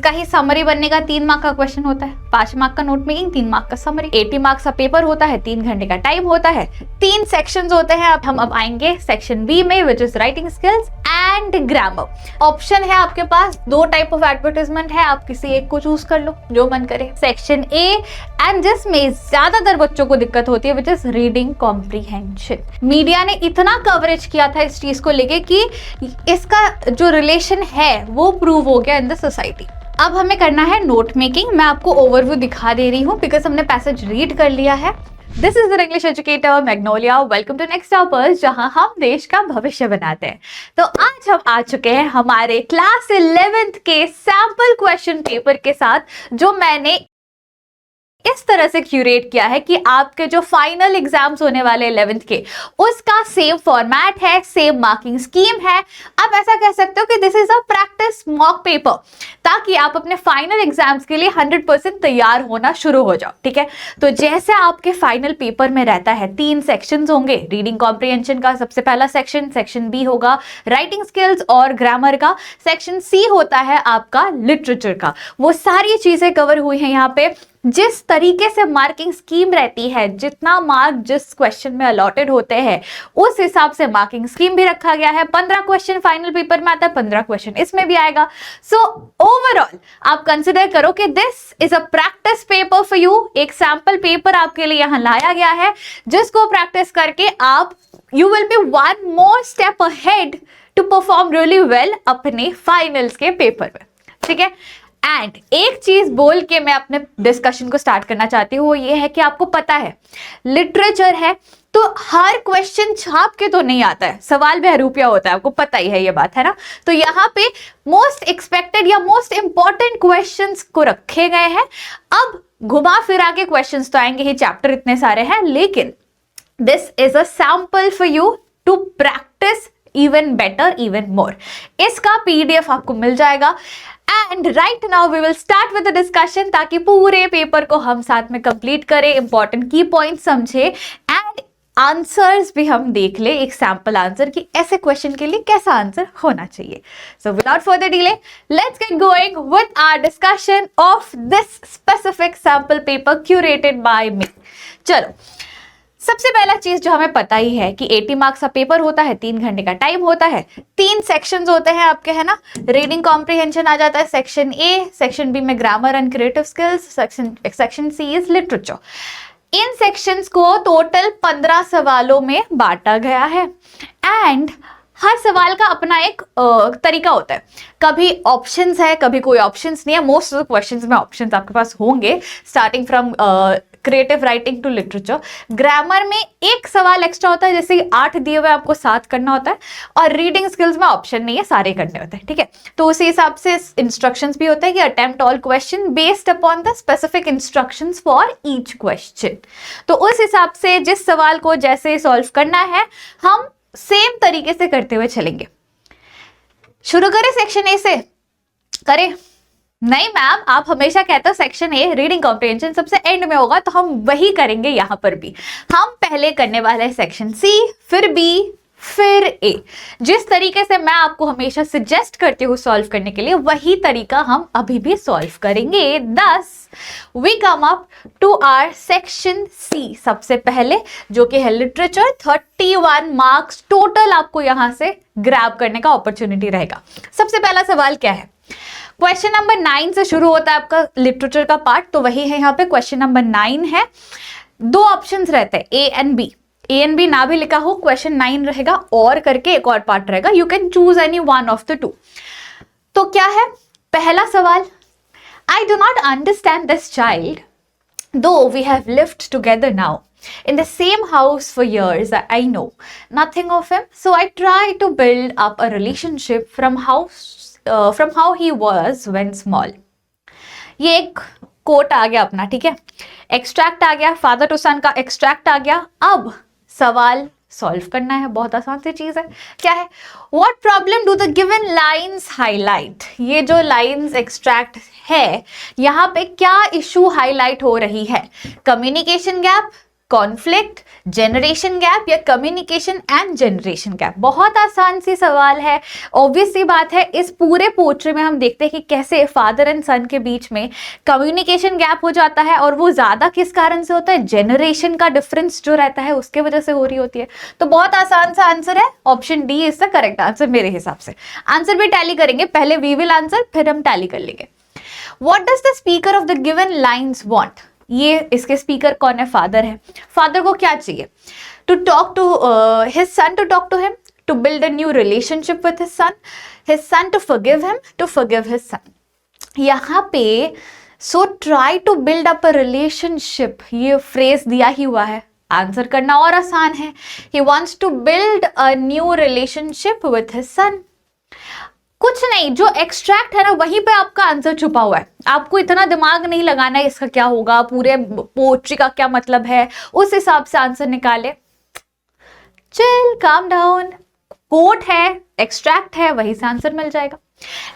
इसका ही समरी बनने का 3 मार्क का क्वेश्चन होता है, 5 मार्क का नोट मेकिंग, 3 मार्क का समरी, 80 मार्क्स का पेपर होता है, 3 घंटे का टाइम होता है, 3 सेक्शंस होते हैं। अब हम आएंगे सेक्शन बी में, which is writing skills and grammar. Option है आपके पास, 2 टाइप ऑफ एडवर्टाइजमेंट है, आप किसी एक को चूज कर लो जो मन करे। सेक्शन ए एंड जिसमें ज्यादातर बच्चों को दिक्कत होती है, which is reading comprehension. Media ने इतना कवरेज किया था इस चीज को लेके कि इसका जो रिलेशन है वो प्रूव हो गया इन द सोसाइटी। अब हमें करना है नोट मेकिंग। मैं आपको ओवरव्यू दिखा दे रही हूँ बिकॉज हमने पैसेज रीड कर लिया है। This is the English educator Magnolia, welcome to Next Toppers, जहां हम देश का भविष्य बनाते हैं। तो आज हम आ चुके हैं हमारे क्लास 11th के सैंपल क्वेश्चन पेपर के साथ, जो मैंने इस तरह से क्यूरेट किया है कि आपके जो फाइनल एग्जाम्स होने वाले 11th के, उसका सेम फॉर्मेट है, सेम मार्किंग स्कीम है। आप ऐसा कह सकते हो कि this is a practice mock paper, ताकि आप अपने फाइनल एग्जाम्स के लिए 100% तैयार होना शुरू हो जाओ। ठीक है, तो जैसे आपके फाइनल पेपर में रहता है 3 सेक्शंस होंगे, रीडिंग कॉम्प्रिहेंशन का सबसे पहला सेक्शन, सेक्शन बी होगा राइटिंग स्किल्स और ग्रामर का, सेक्शन सी होता है आपका लिटरेचर का। वो सारी चीजें कवर हुई हैं यहाँ पे। जिस तरीके से मार्किंग स्कीम रहती है, जितना मार्क जिस क्वेश्चन में अलॉटेड होते हैं, उस हिसाब से मार्किंग स्कीम भी रखा गया है। 15 क्वेश्चन फाइनल पेपर में आता है, 15 क्वेश्चन इसमें भी आएगा। सो ओवरऑल आप कंसिडर करो कि this is a practice paper for you. एक सैंपल पेपर आपके लिए यहाँ लाया गया है, जिसको प्रैक्टिस करके आप you will be 1 more step ahead to perform really well अपने फाइनल्स के पेपर में। ठीक है, एंड एक चीज बोल के मैं अपने डिस्कशन को स्टार्ट करना चाहती हूँ, वो ये है कि आपको पता है लिटरेचर है तो हर क्वेश्चन छाप के तो नहीं आता है, सवाल भी हरूपिया होता है, आपको पता ही है ये बात, है ना। तो यहाँ पे मोस्ट एक्सपेक्टेड या मोस्ट इंपॉर्टेंट क्वेश्चंस को रखे गए हैं। अब घुमा फिरा के क्वेश्चंस तो आएंगे ही, चैप्टर इतने सारे हैं, लेकिन this is a sample for you to practice even better, even more. इसका पीडीएफ आपको मिल जाएगा। And right now we will start with the discussion, ताकि पूरे पेपर को हम साथ में कंप्लीट करें, इंपॉर्टेंट की पॉइंट समझे एंड आंसर्स भी हम देख ले, एक सैंपल आंसर कि ऐसे क्वेश्चन के लिए कैसा आंसर होना चाहिए। So without further delay let's get going with our discussion of this specific sample paper curated by me. चलो, सबसे पहला चीज जो हमें पता ही है कि 80 मार्क्स का पेपर होता है, 3 घंटे का टाइम होता है, 3 सेक्शंस होते हैं आपके, है ना। रीडिंग कॉम्प्रिहेंशन आ जाता है सेक्शन ए, सेक्शन बी में grammar and creative skills, section C is literature. इन सेक्शंस को टोटल 15 सवालों में बांटा गया है एंड हर सवाल का अपना एक तरीका होता है। कभी ऑप्शंस है, कभी कोई ऑप्शंस नहीं है। मोस्ट ऑफ द क्वेश्चंस में ऑप्शंस आपके पास होंगे, starting from creative writing to literature. Grammar में एक सवाल एक्स्ट्रा होता है, जैसे 8 दिए हुए आपको 7 करना होता है, और रीडिंग स्किल्स में ऑप्शन नहीं है, सारे करने होते हैं। ठीक है, तो उसी हिसाब से इंस्ट्रक्शंस भी होता है कि attempt all question based upon the specific instructions for each question. तो उस हिसाब से जिस सवाल को जैसे सॉल्व करना है, हम सेम तरीके से करते हुए चलेंगे। शुरू करें सेक्शन ए से? करें? नहीं मैम, आप हमेशा कहते हो सेक्शन ए रीडिंग कॉम्प्रिहेंशन सबसे एंड में होगा, तो हम वही करेंगे यहाँ पर भी। हम पहले करने वाले हैं सेक्शन सी, फिर बी, फिर ए। जिस तरीके से मैं आपको हमेशा सजेस्ट करती हूँ सॉल्व करने के लिए, वही तरीका हम अभी भी सॉल्व करेंगे। Thus we come up to our section C सबसे पहले, जो कि है लिटरेचर। 31 मार्क्स टोटल आपको यहाँ से ग्रैब करने का अपॉर्चुनिटी रहेगा। सबसे पहला सवाल क्या है? क्वेश्चन नंबर 9 से शुरू होता है आपका लिटरेचर का पार्ट, तो वही है यहाँ पे। क्वेश्चन नंबर 9 है, 2 ऑप्शंस रहते हैं A and B. A and B ना भी लिखा हो, क्वेश्चन 9 रहेगा और करके एक और पार्ट रहेगा, you can choose any one of the 2। तो क्या है पहला सवाल? I do not understand this child though we have lived together now in the same house for years. I know nothing of him, so I try to build up a relationship from how he was when small. ये एक coat आ गया अपना, ठीक है, extract आ गया, father to सन का extract आ गया। अब सवाल सॉल्व करना है, बहुत आसान सी चीज है। क्या है? What problem do the given lines highlight? ये जो लाइन्स एक्सट्रैक्ट है, यहाँ पे क्या इशू हाईलाइट हो रही है? Communication gap, conflict, generation gap या कम्युनिकेशन एंड जनरेशन गैप? बहुत आसान सी सवाल है, ऑब्वियस सी बात है। इस पूरे पोट्री में हम देखते हैं कि कैसे फादर एंड सन के बीच में कम्युनिकेशन गैप हो जाता है, और वो ज्यादा किस कारण से होता है? जनरेशन का डिफरेंस जो रहता है उसके वजह से हो रही होती है। तो बहुत आसान सा आंसर है, option D is the correct answer मेरे हिसाब से। आंसर भी टैली करेंगे, पहले वी विल आंसर फिर हम टैली कर लेंगे। What does the speaker of the given lines want? ये इसके स्पीकर कौन है? फादर है। फादर को क्या चाहिए? To talk to his son, to talk to him, to build a new relationship with his son to forgive him, to forgive his son. यहाँ पे so try to build up a relationship, ये phrase दिया ही हुआ है, answer करना और आसान है। He wants to build a new relationship with his son. कुछ नहीं, जो एक्सट्रैक्ट है ना वहीं पे आपका आंसर छुपा हुआ है। आपको इतना दिमाग नहीं लगाना है इसका क्या होगा, पूरे पोएट्री का क्या मतलब है, उस हिसाब से आंसर निकाले। चिल, काम डाउन, कोट है, एक्सट्रैक्ट है, वहीं से आंसर मिल जाएगा।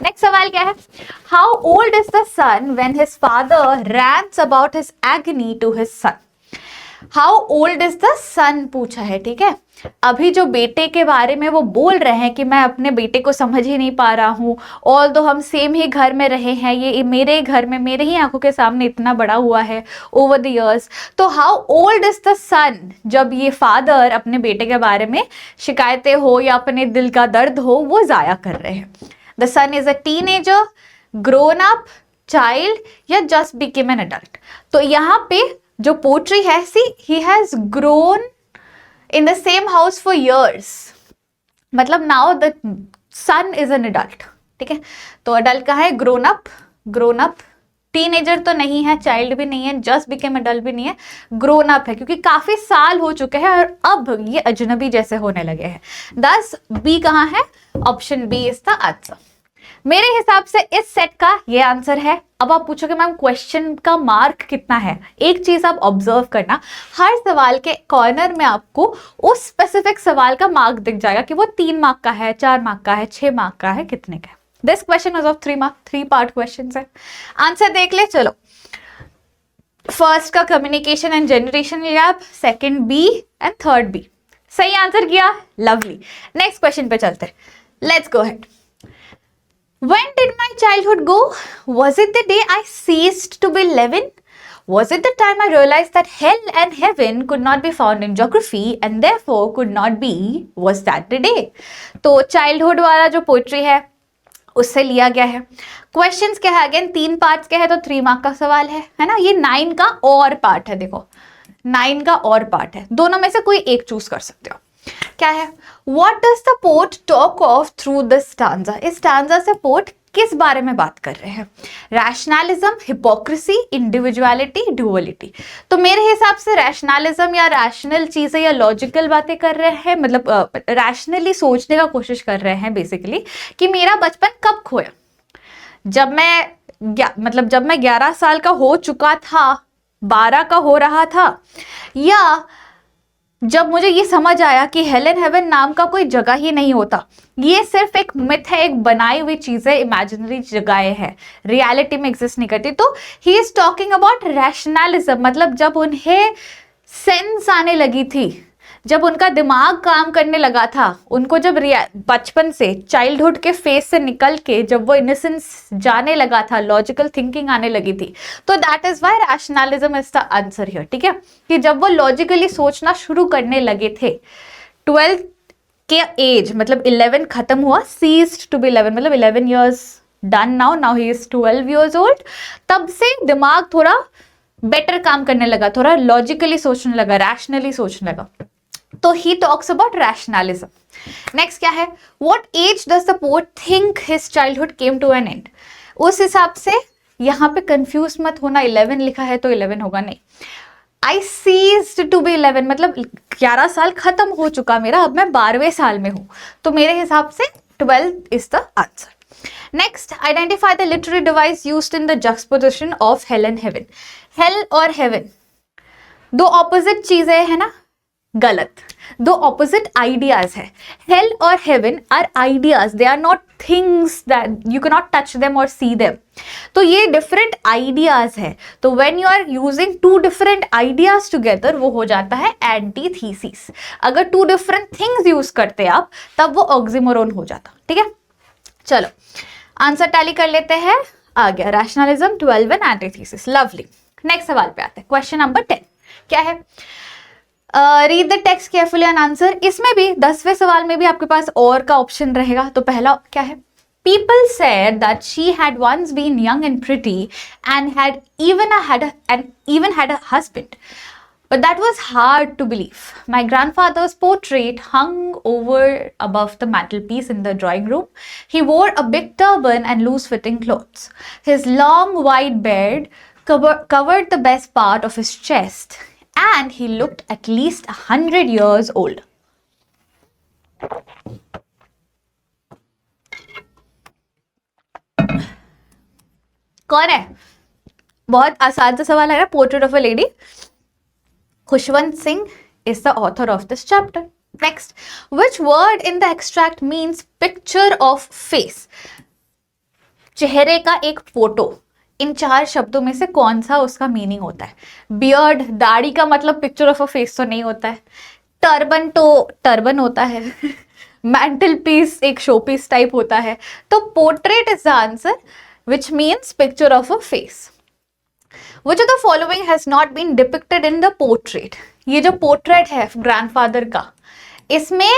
नेक्स्ट सवाल क्या है? How old is the son when his father rants about his agony to his son? How old is the son पूछा है, ठीक है। अभी जो बेटे के बारे में वो बोल रहे हैं कि मैं अपने बेटे को समझ ही नहीं पा रहा हूँ, ऑल दो हम सेम ही घर में रहे हैं, ये मेरे घर में मेरे ही आंखों के सामने इतना बड़ा हुआ है ओवर द इयर्स। तो हाउ ओल्ड इज द सन, जब ये फादर अपने बेटे के बारे में शिकायतें हो या अपने दिल का दर्द हो वो जाया कर रहे हैं। The son is a teenager, grown up, child या जस्ट बिकेम एन एडल्ट? तो यहाँ पे जो पोट्री है, see he has grown in the same house for years, मतलब now the son is an adult, ठीक है। तो अडल्ट कहाँ है? ग्रोन अप, टीनेजर तो नहीं है, चाइल्ड भी नहीं है, जस्ट बिकेम एडल्ट भी नहीं है, ग्रोन अप है, क्योंकि काफी साल हो चुके हैं और अब ये अजनबी जैसे होने लगे हैं। दस बी कहाँ है? Option B is the answer. मेरे हिसाब से इस सेट का ये आंसर है। अब आप पूछोगे मैम क्वेश्चन का मार्क कितना है? एक चीज आप ऑब्जर्व करना, हर सवाल के कॉर्नर में आपको उस स्पेसिफिक सवाल का मार्क दिख जाएगा कि वो 3 मार्क का है, 4 मार्क का है, 6 मार्क का है, कितने का है। This question was of 3 mark, 3 part question है। आंसर देख ले, चलो। फर्स्ट का communication and generation gap, second B and third B. सही आंसर किया, लवली। नेक्स्ट क्वेश्चन पे चलते, let's go ahead. When did my childhood go? Was it the day I ceased to be 11? Was it the time I realized that hell and heaven could not be found in geography and therefore could not be? Was that the day? तो childhood वाला जो poetry है उससे लिया गया है। Questions क्या है? अगेन 3 पार्ट्स के है तो 3 मार्क का सवाल है ना। ये 9 का और पार्ट है, देखो 9 का और पार्ट है, दोनों में से कोई एक चूज कर सकते हो। क्या है? What does the poet talk of through this stanza? इस stanza से पोट किस बारे में बात कर रहे हैं? Rationalism, hypocrisy, individuality, duality. तो मेरे हिसाब से रैशनलिज्म या रैशनल चीजें या लॉजिकल बातें कर रहे हैं, मतलब रैशनली सोचने का कोशिश कर रहे हैं बेसिकली, कि मेरा बचपन कब खोया। जब मैं 11 साल का हो चुका था, 12 का हो रहा था, या जब मुझे ये समझ आया कि हेल एंड हेवन नाम का कोई जगह ही नहीं होता, ये सिर्फ एक मिथ है, एक बनाई हुई चीज है, इमेजिनरी जगहें हैं, रियलिटी में एग्जिस्ट नहीं करती। तो he is talking about rationalism, मतलब जब उन्हें सेंस आने लगी थी, जब उनका दिमाग काम करने लगा था, उनको जब बचपन से, चाइल्डहुड के फेज से निकल के जब वो इनोसेंस जाने लगा था, लॉजिकल थिंकिंग आने लगी थी, तो that is why rationalism is the answer here, ठीक है। कि जब वो लॉजिकली सोचना शुरू करने लगे थे, 12 के एज मतलब 11 खत्म हुआ, सीज्ड टू बी 11 मतलब 11 years done, now he is 12 years old, तब से दिमाग थोड़ा बेटर काम करने लगा, थोड़ा लॉजिकली सोचने लगा, रैशनली सोचने लगा। तो he talks about rationalism. Next क्या है? What age does the poet think his childhood came to an end? उस हिसाब से यहाँ पे कंफ्यूज मत होना, 11 लिखा है तो 11 होगा नहीं। आई सीज्ड टू बी 11 मतलब 11 साल खत्म हो चुका मेरा, अब मैं 12वें साल में हूँ, तो मेरे हिसाब से 12 is the answer. Next, identify the literary device used in the juxtaposition of hell and heaven. Hell और हेवन दो ऑपोजिट चीजें है ना, गलत, दो ऑपोजिट आइडियाज है। हेल और heaven are ideas, they are not things that you can not touch them और सी देम। तो ये डिफरेंट आइडियाज है, तो when you are using two different ideas together वो हो जाता है एंटीथीसिस। अगर टू डिफरेंट थिंग्स यूज करते आप तब वो ऑक्सीमोरोन हो जाता। ठीक है, चलो आंसर टैली कर लेते हैं। आ गया rationalism, 12 and antithesis. Lovely. Next सवाल पे आते हैं, क्वेश्चन नंबर 10 क्या है? Read the text carefully and answer. इसमें भी 10वें सवाल में भी आपके पास और का ऑप्शन रहेगा। तो पहला क्या है? People said that she had once been young and pretty and had even had a husband. But that was hard to believe. My grandfather's portrait hung over above the mantelpiece in the drawing room. He wore a big turban and loose-fitting clothes. His long white beard covered the best part of his chest, and he looked at least 100 years old. कौन है? बहुत आसान सा सवाल है ना। Portrait of a lady, Khushwant Singh is the author of this chapter. Next, which word in the extract means picture of face? चेहरे का एक फोटो। इन 4 शब्दों में से कौन सा उसका मीनिंग होता है? बियर्ड, दाढ़ी का मतलब पिक्चर ऑफ अ फेस तो नहीं होता है। टर्बन तो टर्बन होता है। मैंटल पीस एक शो पीस टाइप होता है। तो portrait is the answer which means picture of a face. Which of the following has not been depicted in the portrait? ये जो पोर्ट्रेट है ग्रैंडफादर का, इसमें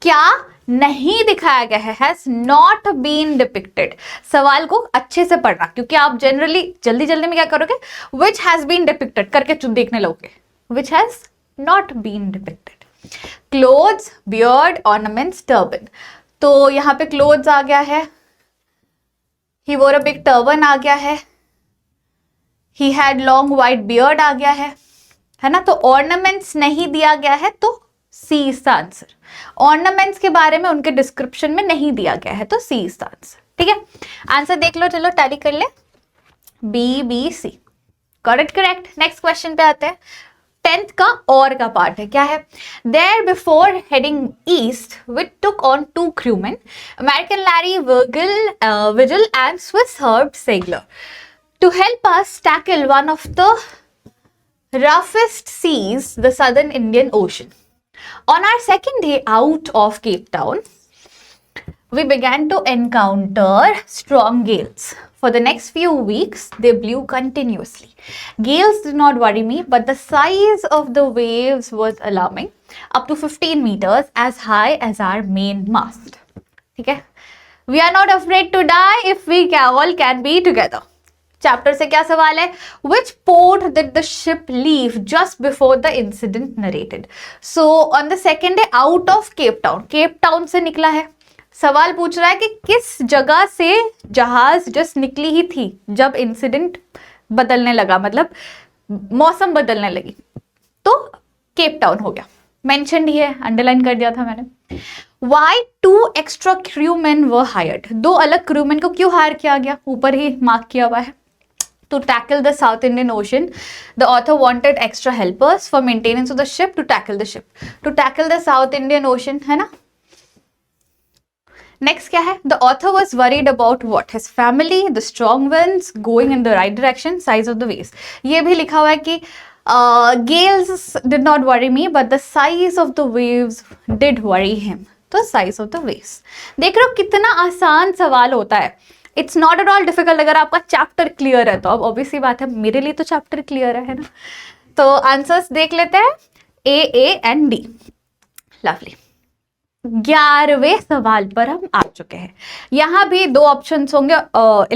क्या नहीं दिखाया गया है? Has not been depicted. सवाल को अच्छे से पढ़ना, क्योंकि आप जनरली जल्दी जल्दी में क्या करोगे? Which has been depicted करके देखने लोगे। Which has not been depicted. Clothes, beard, ornaments, turban. तो यहाँ पे clothes आ गया है, He wore a big turban आ गया है, He had long white beard आ गया है ना। तो ornaments नहीं दिया गया है, तो C is the answer. Ornaments के बारे में उनके डिस्क्रिप्शन में नहीं दिया गया है, तो C is the answer. ठीक है, आंसर देख लो, चलो टैली कर ले। BBC correct. नेक्स्ट क्वेश्चन पे आते हैं। 10th का और का पार्ट है, क्या है? There before heading east, we took on 2 crewmen, American Larry Vigil and Swiss Herb Segler, to help us tackle one of the roughest seas, the Southern Indian Ocean. On our second day out of Cape Town, we began to encounter strong gales. For the next few weeks, they blew continuously. Gales did not worry me, but the size of the waves was alarming, up to 15 meters, as high as our main mast. ठीक है? We are not afraid to die if we all can be together. Chapter से क्या सवाल है? Which port did the ship leave just before the incident narrated? So on the second day out of Cape Town, Cape Town से निकला है। सवाल पूछ रहा है कि किस जगह से जहाज जस्ट निकली ही थी जब इंसिडेंट बदलने लगा, मतलब मौसम बदलने लगी, तो केप टाउन हो गया। मेंशन्ड ही है, अंडरलाइन कर दिया था मैंने। Why 2 extra crewmen were hired? 2 अलग crewmen को क्यों हायर किया गया? ऊपर ही मार्क किया हुआ है। To tackle the South Indian Ocean, the author wanted extra helpers for maintenance of the ship to tackle the ship. To tackle the South Indian Ocean, है ना? Next क्या है? The author was worried about what? His family, the strong winds, going in the right direction, size of the waves. ये भी लिखा हुआ है कि gales did not worry me, but the size of the waves did worry him. तो size of the waves. देख रहे हो कितना आसान सवाल होता है। It's not at all difficult अगर आपका चैप्टर क्लियर है तो। अब ऑब्वियसली बात है, मेरे लिए तो चैप्टर क्लियर है ना। तो आंसर्स देख लेते हैं, A and D. लवली। 11वें सवाल पर हम आ चुके हैं। यहाँ भी 2 ऑप्शंस होंगे,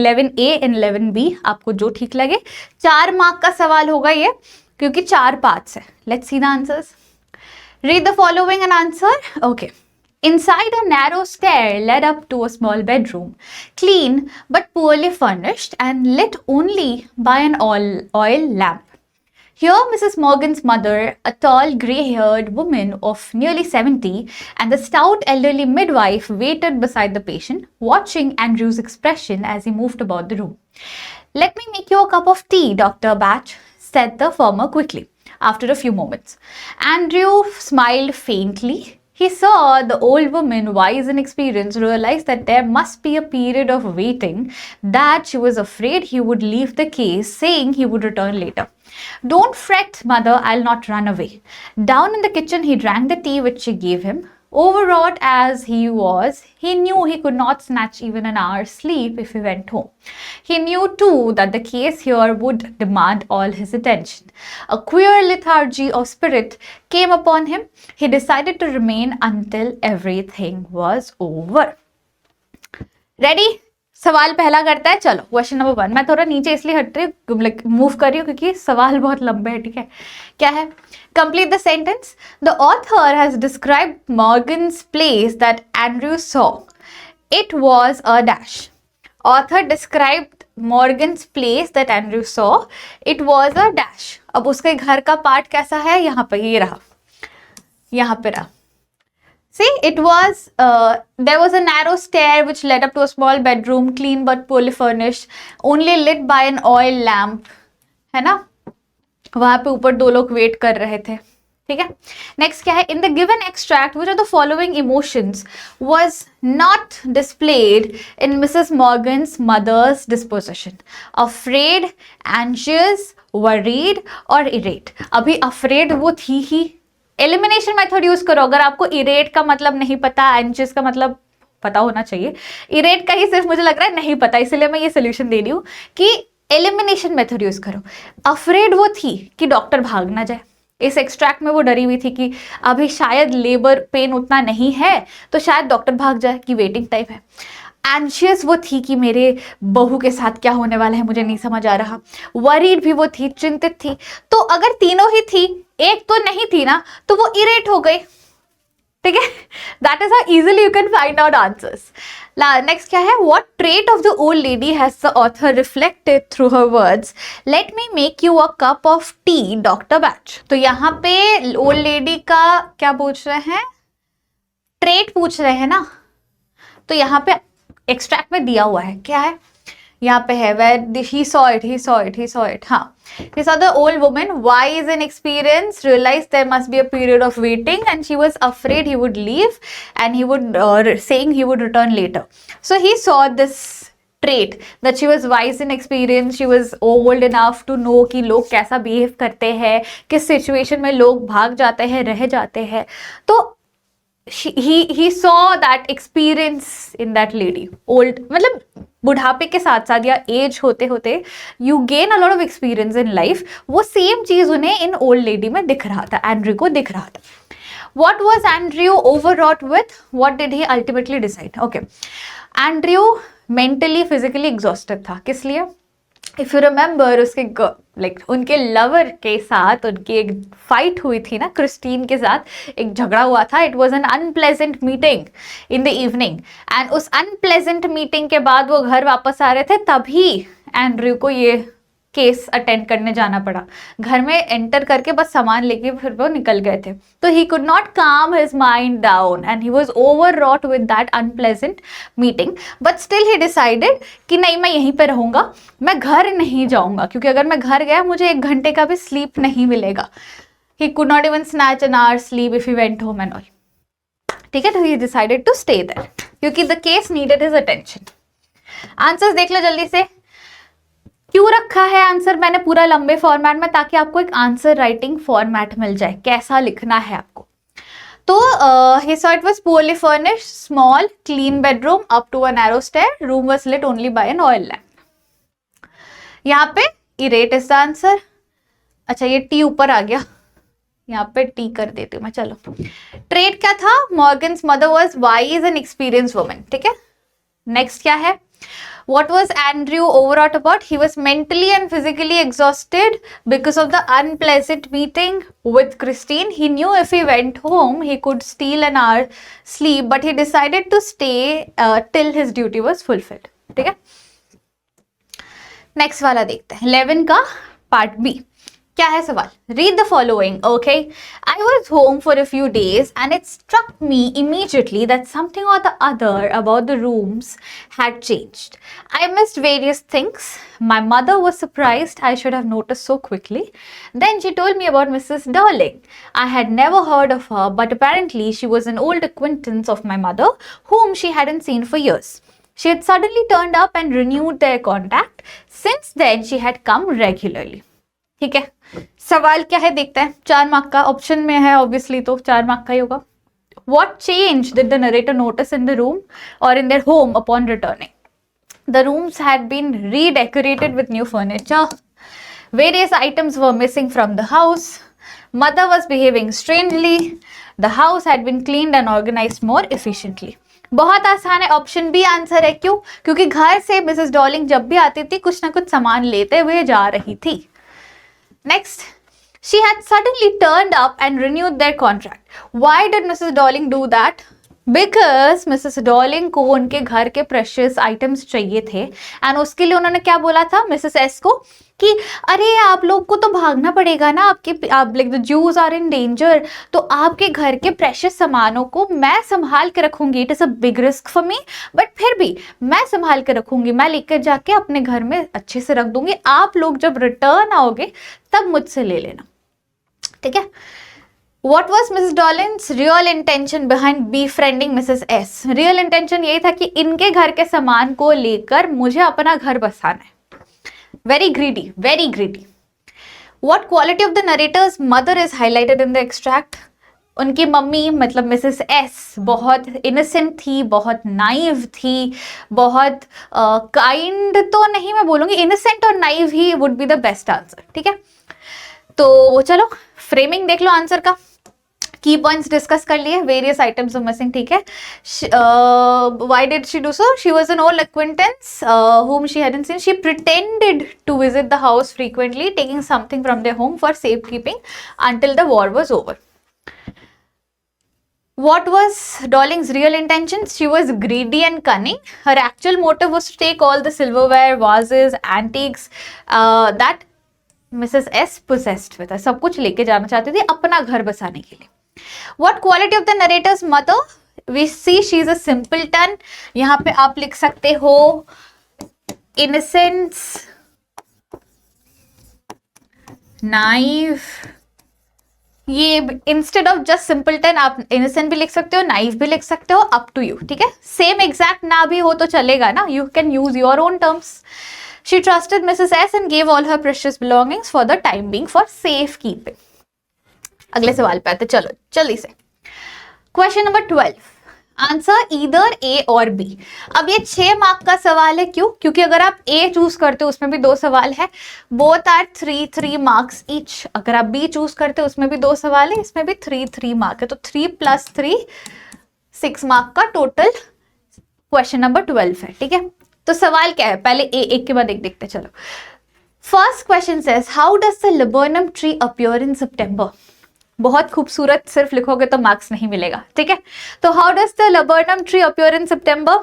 11A एंड 11B, आपको जो ठीक लगे। 4 मार्क का सवाल होगा ये, क्योंकि 4 पार्ट्स है। Let's see the answers. Read the following and answer. Okay. Inside a narrow stair led up to a small bedroom, clean but poorly furnished and lit only by an oil lamp. Here, Mrs. Morgan's mother, a tall, grey-haired woman of nearly 70, and the stout elderly midwife waited beside the patient, watching Andrew's expression as he moved about the room. "Let me make you a cup of tea, Dr. Batch," said the former quickly. After a few moments, Andrew smiled faintly. He saw the old woman, wise and experienced, realize that there must be a period of waiting, that she was afraid he would leave the case, saying he would return later. Don't fret, mother, I'll not run away. Down in the kitchen, he drank the tea which she gave him. Overwrought as he was, he knew he could not snatch even an hour's sleep if he went home. He knew too that the case here would demand all his attention. A queer lethargy of spirit came upon him. He decided to remain until everything was over. Ready? सवाल पहला करता है. चलो question number 1. मैं थोड़ा नीचे इसलिए हट रही हूँ, मूव कर रही हूँ क्योंकि सवाल बहुत लंबे है. ठीक है, क्या है? Complete the sentence. The author has described Morgan's place that Andrew saw. It was a dash. Author described Morgan's place that Andrew saw. It was a dash. अब उसके घर का पार्ट कैसा है? यहाँ पे ये रहा, यहाँ पे रहा. See, there was a narrow stair which led up to a small bedroom, clean but poorly furnished, only lit by an oil lamp. है ना? वहां पे ऊपर 2 लोग वेट कर रहे थे. ठीक है. नेक्स्ट क्या है? In the given extract, which of the following emotions was not displayed in Mrs. Morgan's mother's disposition? Afraid, anxious, worried or irate? अभी afraid वो थी ही. एलिमिनेशन मेथड यूज करो. अगर आपको इरेट का मतलब नहीं पता, एंशियस का मतलब पता होना चाहिए, इरेट का ही सिर्फ मुझे लग रहा है नहीं पता, इसलिए मैं ये सोल्यूशन दे रही हूँ कि एलिमिनेशन मेथड यूज करो. अफ्रेड वो थी कि डॉक्टर भाग ना जाए. इस एक्सट्रैक्ट में वो डरी हुई थी कि अभी शायद लेबर पेन उतना नहीं है तो शायद डॉक्टर भाग जाए, कि वेटिंग टाइम है. एंशियस वो थी कि मेरे बहू के साथ क्या होने वाला है, मुझे नहीं समझ आ रहा. वरीड भी वो थी, चिंतित थी. तो अगर तीनों ही थी, एक तो नहीं थी ना, तो वो इरेट हो गई. ठीक है. That is how easily you can find out answers. Next क्या है? What trait of the old lady has the author reflected through her words? Let me make you a cup of T, doctor batch. तो यहाँ पे old lady का क्या पूछ रहे हैं? ट्रेट पूछ रहे हैं ना. तो यहाँ पे एक्सट्रैक्ट में दिया हुआ है, क्या है? यहाँ पे है where he saw it. हाँ, he saw the old woman, wise and experienced, realized there must be a period of waiting and she was afraid he would leave and he would saying he would return later. So he saw this trait that she was wise and experienced, she was old enough to know कि लोग कैसा behave करते हैं, किस situation में लोग भाग जाते हैं, रह जाते हैं. तो he saw that experience in that lady. Old मतलब बुढ़ापे के साथ साथ या एज होते होते you gain a lot of experience in life. वो सेम चीज उन्हें इन ओल्ड लेडी में दिख रहा था, एंड्रयू को दिख रहा था. What was Andrew overwrought with? What did he ultimately decide? Okay, Andrew mentally physically exhausted था. किस लिए? इफ यू रिमेंबर, उसके उनके लवर के साथ उनकी एक फाइट हुई थी ना, क्रिस्टीन के साथ एक झगड़ा हुआ था. It was an unpleasant meeting in the evening and उस अनप्लेजेंट मीटिंग के बाद वो घर वापस आ रहे थे, तभी एंड्रयू को ये केस अटेंड करने जाना पड़ा. घर में एंटर करके बस सामान लेके फिर वो निकल गए थे. तो he could not calm his mind down and he was overwrought with that unpleasant meeting. But still he decided कि नहीं, मैं यहीं पे रहूंगा, मैं घर नहीं जाऊंगा, क्योंकि अगर मैं घर गया मुझे 1 घंटे का भी स्लीप नहीं मिलेगा. He could not even snatch an hour sleep if he went home and all. ठीक है. तो he decided to stay there क्योंकि the case needed his attention. Answers देख लो जल्दी से. क्यों रखा है आंसर मैंने पूरा लंबे फॉर्मेट में? ताकि आपको एक आंसर राइटिंग फॉर्मेट मिल जाए, कैसा लिखना है आपको. तो he saw it was poorly furnished, small, clean bedroom, up to a narrow stair, room was lit only by an oil lamp. यहाँ पे irate is the answer. अच्छा, ये टी ऊपर आ गया, यहाँ पे टी कर देती हूँ मैं. चलो, ट्रेट क्या था? Morgan's mother was wise and experience woman. ठीक है. नेक्स्ट क्या है? What was Andrew overwrought about? He was mentally and physically exhausted because of the unpleasant meeting with Christine. He knew if he went home, he could steal an hour sleep, but he decided to stay till his duty was fulfilled. ठीक है. Next वाला देखते हैं, 11 का part B. क्या है सवाल? Read the following. Okay, I was home for a few days and it struck me immediately that something or the other about the rooms had changed. I missed various things. My mother was surprised I should have noticed so quickly. Then she told me about Mrs. Darling. I had never heard of her, but apparently she was an old acquaintance of my mother, whom she hadn't seen for years. She had suddenly turned up and renewed their contact. Since then, she had come regularly. ठीक है, सवाल क्या है देखते हैं. 4 mark का option में है, ऑब्वियसली तो 4 मार्क का ही होगा. What change did the narrator notice in the room or in their home upon returning? The rooms had been redecorated with new furniture. Various items were missing from the house. Mother was behaving strangely. The house had been cleaned and organized more efficiently. बहुत आसान है, option B answer है. क्यों? क्योंकि घर से Mrs Dorling जब भी आती थी कुछ ना कुछ सामान लेते हुए जा रही थी. Next, she had suddenly turned up and renewed their contract. Why did Mrs. Darling do that? Because Mrs. Darling को उनके घर के precious items चाहिए थे and उसके लिए उन्होंने क्या बोला था Mrs. S को कि अरे आप लोग को तो भागना पड़ेगा ना, आप like the Jews are in danger, तो आपके घर के precious सामानों को मैं संभाल के रखूंगी. It is a big risk for me, but फिर भी मैं संभाल के रखूंगी, मैं लेकर जाके अपने घर में अच्छे से रख दूंगी. आप लोग जब रिटर्न आओगे तब मुझसे ले लेना. ठीक है. What was Mrs. Darling's real intention behind befriending Mrs. S? Real intention यही था कि इनके घर के सामान को लेकर मुझे अपना घर बसाना है. Very greedy, very greedy. What quality of the narrator's mother is highlighted in the extract? उनकी मम्मी मतलब मिसेस एस बहुत इनोसेंट थी, बहुत नाइव थी, बहुत काइंड तो नहीं मैं बोलूँगी, इनोसेंट और naive he would be the best answer. ठीक है, तो चलो फ्रेमिंग देख लो आंसर का. की पॉइंट्स डिस्कस कर लिए, वेरियस आइटम्स ऑफ मिसिंग. ठीक है, why did she do so? She was an old acquaintance whom she hadn't seen. She pretended to visit the house frequently, taking something from their home for safekeeping until the war was over. What was Darling's real intention? She was greedy and cunning. Her actual motive was to take all the silverware, vases, antiques that Mrs. S possessed with her. सब कुछ लेके जाना चाहती थी अपना घर बसाने के लिए. What quality of the narrator's mother? We see she is a simpleton. यहाँ पे आप लिख सकते हो innocence, naive. ये इंस्टेड ऑफ जस्ट सिंपलटन आप innocent भी लिख सकते हो, नाइव भी लिख सकते हो, अप टू यू. ठीक है, सेम एग्जैक्ट ना भी हो तो चलेगा ना, you can use your own terms. She trusted Mrs. S and gave all her precious belongings for the time being for safe keeping. अगले सवाल पे आते, चलो जल्दी से. क्वेश्चन नंबर 12, आंसर ईदर ए और बी. अब ये 6 मार्क का सवाल है. क्यों? क्योंकि अगर आप ए चूज करते हो उसमें भी 2 सवाल है, बोथ आर 3 मार्क्स ईच. अगर आप बी चूज करते हो उसमें भी 2 सवाल है, इसमें भी 3 मार्क है, तो 3 + 3 6 मार्क का टोटल क्वेश्चन नंबर 12 है. ठीक है, तो सवाल क्या है, पहले एक के बाद एक देखते हैं. चलो, first question says how does the laburnum tree appear in September. बहुत खूबसूरत, सिर्फ लिखोगे तो मार्क्स नहीं मिलेगा. ठीक है, तो how does the laburnum tree appear in September.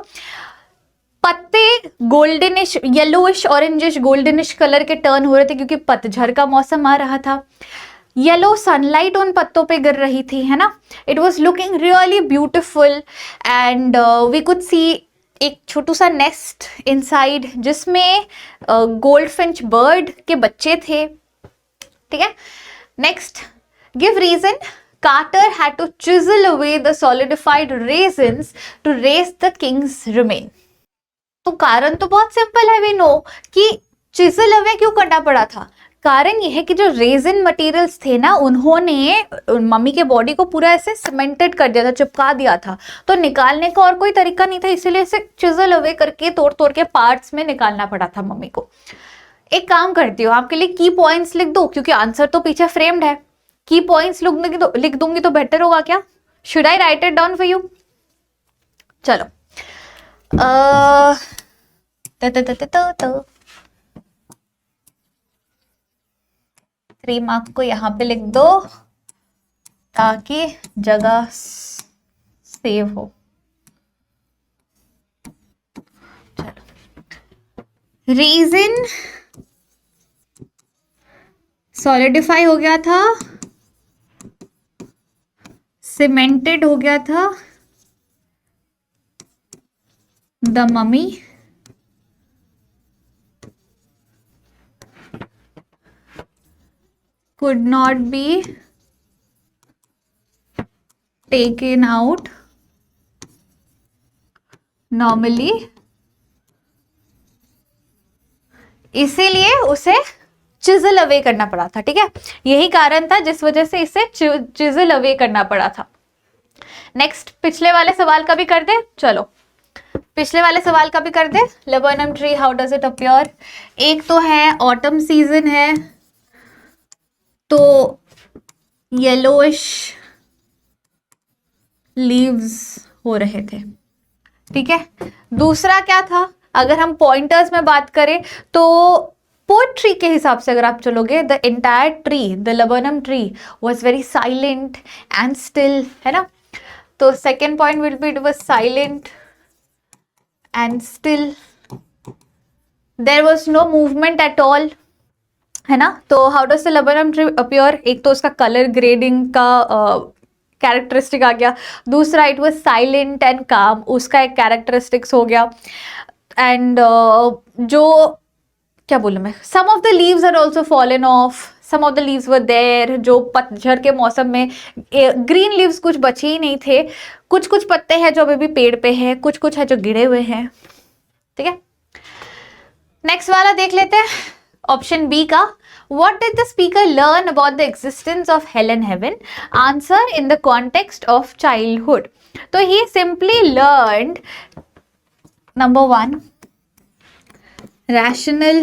पत्ते goldenish, yellowish, orangish, goldenish colour के टर्न हो रहे थे क्योंकि पतझड़ का मौसम आ रहा था. येलो सनलाइट उन पत्तों पे गिर रही थी, है ना. It was looking really beautiful and we could see एक छोटू सा नेस्ट इनसाइड जिसमें गोल्डफिंच बर्ड के बच्चे थे. ठीक है, next, give reason. Carter had to chisel away the solidified raisins to raise the king's remain. तो कारण तो बहुत सिंपल है, वी नो कि चिजल अवे क्यों करना पड़ा था. कारण यह है कि जो रेजिन मटेरियल्स थे ना, उन्होंने मम्मी के बॉडी को पूरा ऐसे सीमेंटेड कर दिया था, चिपका दिया था, तो निकालने का और कोई तरीका नहीं था, इसीलिए इसे चिजल अवे करके तोड़ तोड़ के पार्ट्स में निकालना पड़ा था मम्मी को. एक काम करती हूँ, आपके लिए की पॉइंट्स लिख दो क्योंकि आंसर तो पीछे फ्रेम्ड है. की पॉइंट्स लिख दूंगी तो बेटर होगा क्या? Should I right it down for you? चलो, 3 मार्क को यहां पे लिख दो ताकि जगह सेव हो. चलो, रीजन सॉलिडिफाई हो गया था, सीमेंटेड हो गया था, the mummy could not be taken out normally, इसीलिए उसे चिजल अवे करना पड़ा था। ठीक है, यही कारण था जिस वजह से इसे चिजल अवे करना पड़ा था। नेक्स्ट पिछले वाले सवाल का भी कर दे, चलो पिछले वाले सवाल का भी कर दे। Laburnum tree how does it appear? एक तो है ऑटम सीजन है तो येलोइश लीव्स हो रहे थे। ठीक है, दूसरा क्या था, अगर हम पॉइंटर्स में बात करें तो पोएट्री के हिसाब से अगर आप चलोगे, the entire tree, the laburnum tree was very silent and still, है ना। तो second point will be it was silent and still, there was no movement at all, है ना। तो how does the laburnum tree appear? एक तो उसका colour grading का कैरेक्टरिस्टिक आ गया, दूसरा इट वाज साइलेंट एंड काम, उसका एक कैरेक्टरिस्टिक्स हो गया। एंड जो क्या बोलूं मैं, some of the leaves are also fallen off, some of the leaves were there, जो पतझड़ के मौसम में ग्रीन लीव्स कुछ बचे ही नहीं थे, कुछ कुछ पत्ते हैं जो अभी भी पेड़ पे हैं, कुछ कुछ है जो गिरे हुए हैं। ठीक है, नेक्स्ट वाला देख लेते हैं, ऑप्शन बी का। What did the speaker learn about the existence of hell and heaven? Answer in the context of childhood. So he simply learned, number 1, rational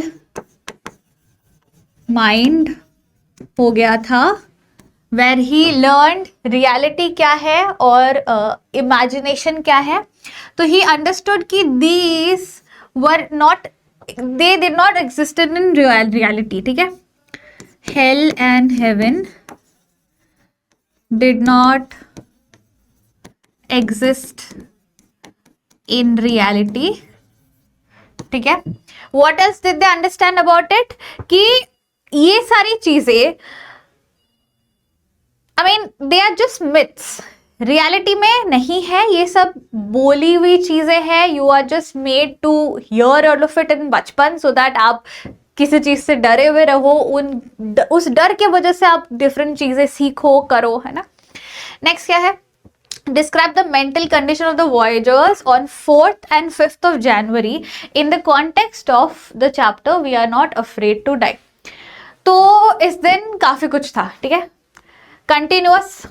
mind हो गया था, where he learned reality क्या है और imagination क्या है। तो he understood कि these were not, they did not existed in reality। ठीक है, hell and heaven did not exist in reality। ठीक है, what else did they understand about it? कि ये सारी चीजें, I mean they are just myths, reality में नहीं है, ये सब बोली हुई चीजें हैं। You are just made to hear all of it in बचपन, सो दैट आप किसी चीज से डरे हुए रहो, उस डर के वजह से आप डिफरेंट चीजें सीखो करो, है ना। नेक्स्ट क्या है, describe the mental condition of the voyagers on 4th and 5th of January in the context of the chapter We Are Not Afraid to Die। तो इस दिन काफी कुछ था। ठीक है, कंटिन्यूअस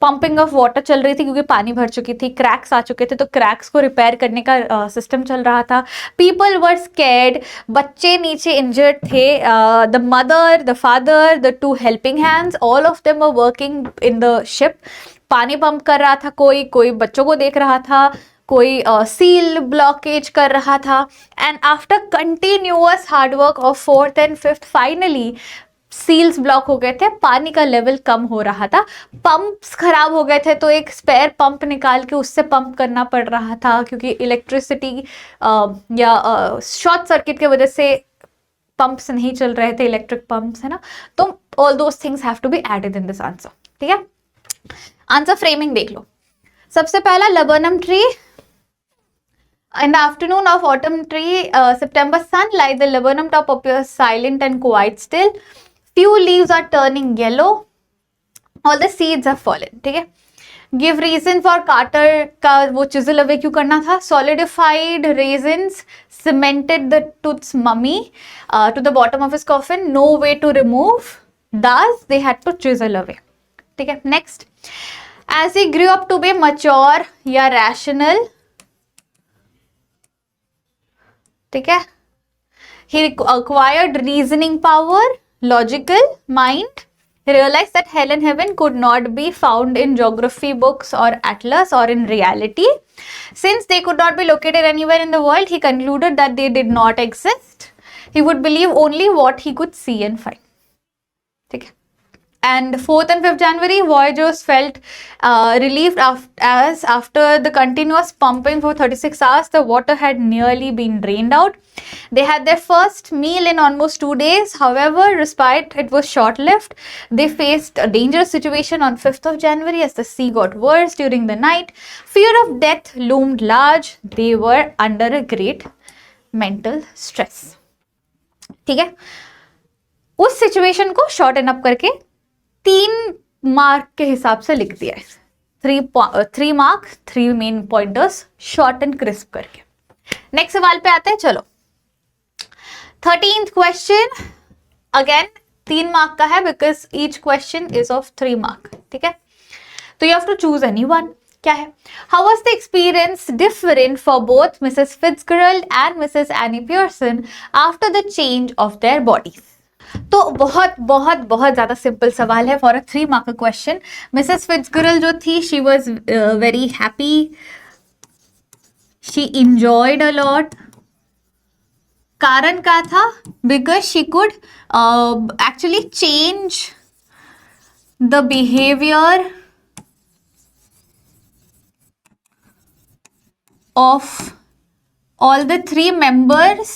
पंपिंग ऑफ वाटर चल रही थी क्योंकि पानी भर चुकी थी, क्रैक्स आ चुके थे, तो क्रैक्स को रिपेयर करने का सिस्टम चल रहा था। पीपल वर स्कैर्ड, बच्चे नीचे इंजर्ड थे, the mother, the father, the 2 helping hands, all of them were working in the ship. पानी पंप कर रहा था कोई बच्चों को देख रहा था, कोई सील ब्लॉकेज कर रहा था। And after continuous hard work of 4th and 5th, finally seals block हो गए थे, पानी का लेवल कम हो रहा था, पंप्स खराब हो गए थे, तो एक स्पेयर पंप निकाल के उससे पंप करना पड़ रहा था क्योंकि इलेक्ट्रिसिटी या शॉर्ट सर्किट की वजह से पंप्स नहीं चल रहे थे, इलेक्ट्रिक पंप्स, है ना। तो all those things have to be added in this answer. ठीक है, आंसर फ्रेमिंग देख लो। सबसे पहला, laburnum tree, in the afternoon of autumn tree, September sunlight, the laburnum top appears silent and quite still. Few leaves are turning yellow. All the seeds have fallen. ठीक है, give reason for Carter का वो chisel away क्यों करना था। Solidified raisins cemented the tooth's mummy to the bottom of his coffin. No way to remove. Thus they had to chisel away. ठीक है, next, as he grew up to be mature या rational, ठीक है, he acquired reasoning power, logical mind, he realized that hell and heaven could not be found in geography books or atlas or in reality. Since they could not be located anywhere in the world, he concluded that they did not exist. He would believe only what he could see and find. ठीक है, And 4th and 5th January, voyagers felt relieved as after the continuous pumping for 36 hours, the water had nearly been drained out. They had their first meal in almost 2 days. However, respite it was short-lived. They faced a dangerous situation on 5th of January as the sea got worse during the night. Fear of death loomed large. They were under a great mental stress. ठीक है, उस situation को shorten up करके 3 mark के हिसाब से लिख दिया है. 3 mark, 3 main pointers, short and crisp करके. नेक्स्ट सवाल पे आते हैं. चलो, 13th क्वेश्चन अगेन 3 मार्क का है because each question is of 3 mark. ठीक है, तो you have to choose any one. क्या है? How was the experience different for both Mrs Fitzgerald and Mrs Annie Pearson after the change of their bodies? तो बहुत बहुत बहुत ज्यादा सिंपल सवाल है for a 3 mark question. Mrs Fitzgerald जो थी, she was very happy, she enjoyed a lot. कारण क्या था? Because she could actually change the behaviour of all the 3 members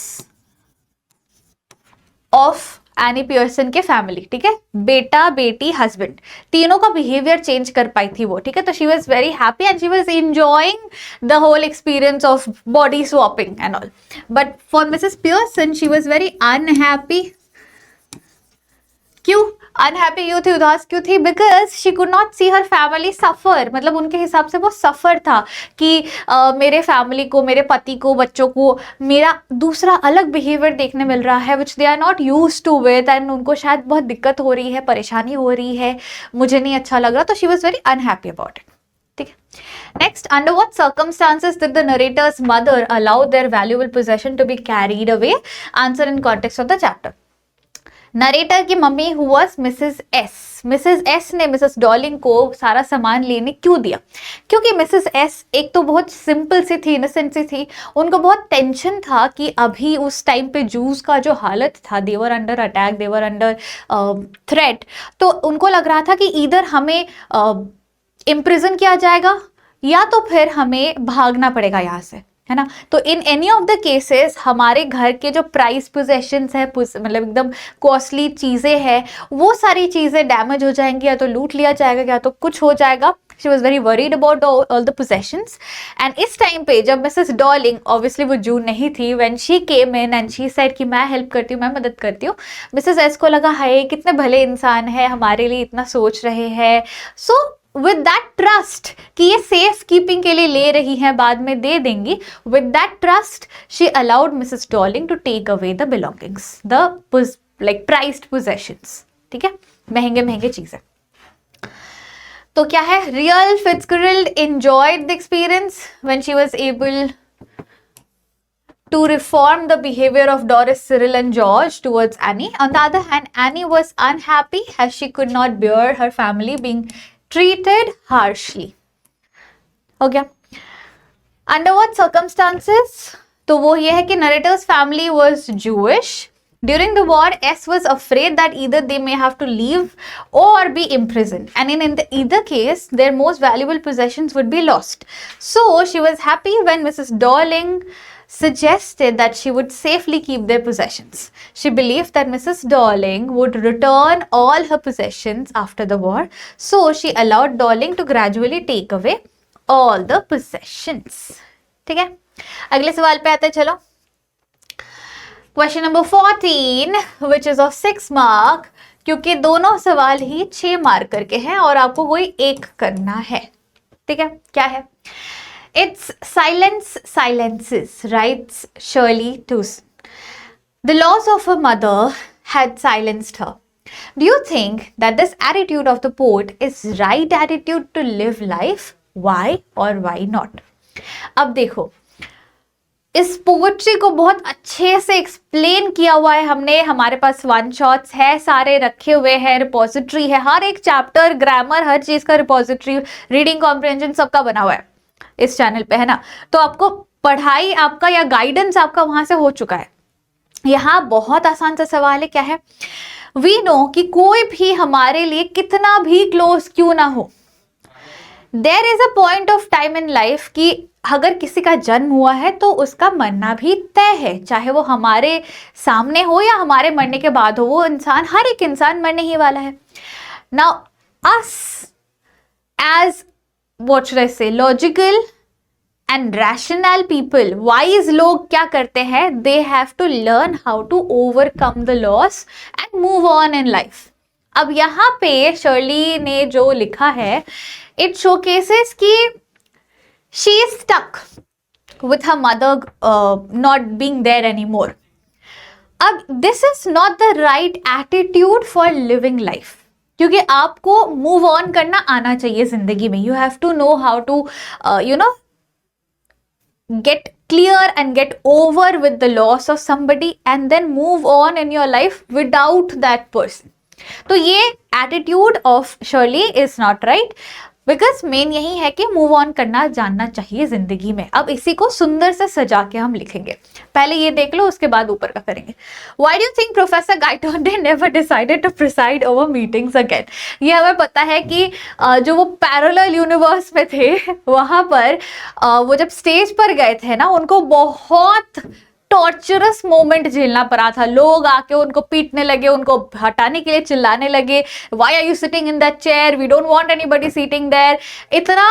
of any Pearson के फैमिली. ठीक है, बेटा, बेटी, हस्बैंड, तीनों का बिहेवियर चेंज कर पाई थी वो. ठीक है, तो she was very happy and she was enjoying the whole experience of body swapping and all. But for Mrs Pearson she was very unhappy. क्यों अनहैप्पी क्यों थी, उदास क्यों थी? Because she could not see her family suffer. मतलब उनके हिसाब से वो सफर था कि मेरे फैमिली को, मेरे पति को, बच्चों को मेरा दूसरा अलग बिहेवियर देखने मिल रहा है which they are not use to with, and उनको शायद बहुत दिक्कत हो रही है, परेशानी हो रही है, मुझे नहीं अच्छा लग रहा. तो she was very unhappy about it. ठीक है, next, under what circumstances did the narrator's mother allow their valuable possession to be carried away? Answer in context of the chapter. Narrator की mummy who was Mrs S ने Mrs Dorling को सारा सामान लेने क्यों दिया? क्योंकि मिसेस एस एक तो बहुत सिंपल सी थी, इनोसेंट सी थी. उनको बहुत टेंशन था कि अभी उस टाइम पे जूस का जो हालत था, देवर अंडर अटैक, देवर अंडर थ्रेट. तो उनको लग रहा था कि इधर हमें इम्प्रिजन किया जाएगा या तो फिर हमें भागना पड़ेगा यहाँ से, है ना. तो in any of the cases हमारे घर के जो प्राइस पोजेशंस है, मतलब एकदम कॉस्टली चीज़ें हैं, वो सारी चीज़ें डैमेज हो जाएंगी, या तो लूट लिया जाएगा या तो कुछ हो जाएगा. She was very worried about all the possessions. And इस टाइम पे जब मिसेस डॉलिंग, ऑब्वियसली वो जून नहीं थी, when she came in and she said कि मैं हेल्प करती हूँ, मैं मदद करती हूँ, मिसेस एस को लगा हाय कितने भले इंसान है, हमारे लिए इतना सोच रहे हैं. सो with that trust कि ये सेफ कीपिंग के लिए ले रही हैं, बाद में दे देंगी, with that trust she allowed Mrs. Darling to take away the belongings, the like prized possessions. ठीक है, महंगे महंगे चीजें. तो क्या है? Real Fitzgerald enjoyed the experience when she was able to reform the behavior of Doris, Cyril and George towards Annie. On the other hand, Annie was unhappy as she could not bear her family being treated harshly. हो गया. Under what circumstances? तो वो ये है कि narrator's family was Jewish. During the war, S was afraid that either they may have to leave or be imprisoned, and in either case, their most valuable possessions would be lost. So she was happy when Mrs. Darling suggested that she would safely keep their possessions. She believed that Mrs. Darling would return all her possessions after the war, so she allowed Darling to gradually take away all the possessions. ठीक है, अगले सवाल पे आते हैं. चलो, question number 14 which is of 6 mark, क्योंकि दोनों सवाल ही 6 मार्क करके हैं और आपको कोई एक करना है. ठीक है, क्या है? It's silence silences, writes Shirley Towson. The loss of her mother had silenced her. Do you think that this attitude of the poet is right attitude to live life? Why or why not? अब देखो, इस poetry को बहुत अच्छे से explain किया हुआ है हमने. हमारे पास वन शॉट्स है, सारे रखे हुए हैं, रिपोजिटरी है, हर एक चैप्टर, ग्रामर, हर चीज का रिपोजिटरी, रीडिंग कॉम्प्रिहेंशन सबका बना हुआ है इस चैनल पे, है ना. तो आपको पढ़ाई आपका या गाइडेंस आपका वहां से हो चुका है. यहाँ बहुत आसान सा सवाल है, क्या है? वी नो कि कोई भी हमारे लिए कितना भी क्लोज क्यों ना हो, there is a point of time in life कि अगर किसी का जन्म हुआ है तो उसका मरना भी तय है, चाहे वो हमारे सामने हो या हमारे मरने के बाद हो, वो इंसान, हर एक इंसान मरने ही वाला है। Now us as what should I say, logical and rational people, wise लोग क्या करते हैं? They have to learn how to overcome the loss and move on in life. अब यहाँ पे शर्ली ने जो लिखा है, इट शोकेसेस कि she is stuck with her mother not being there anymore. अब this is not the right attitude for living life, क्योंकि आपको मूव ऑन करना आना चाहिए जिंदगी में। You have to know how to get clear and get over with the loss of somebody and then move on in your life without that person. तो ये attitude of Shirley is not right, because main यही है कि move on करना जानना चाहिए जिंदगी में। अब इसी को सुंदर से सजा के हम लिखेंगे, पहले ये देख लो उसके बाद ऊपर का करेंगे। Why do you think professor Gaitonde never decided to preside over meetings again? ये हमें पता है कि जो वो पैरेलल यूनिवर्स में थे वहां पर वो जब स्टेज पर गए थे ना, उनको बहुत टॉर्चरस मोमेंट झेलना पड़ा था। लोग आके उनको पीटने लगे, उनको हटाने के लिए चिल्लाने लगे, why are you sitting in that chair, we don't want anybody sitting there. इतना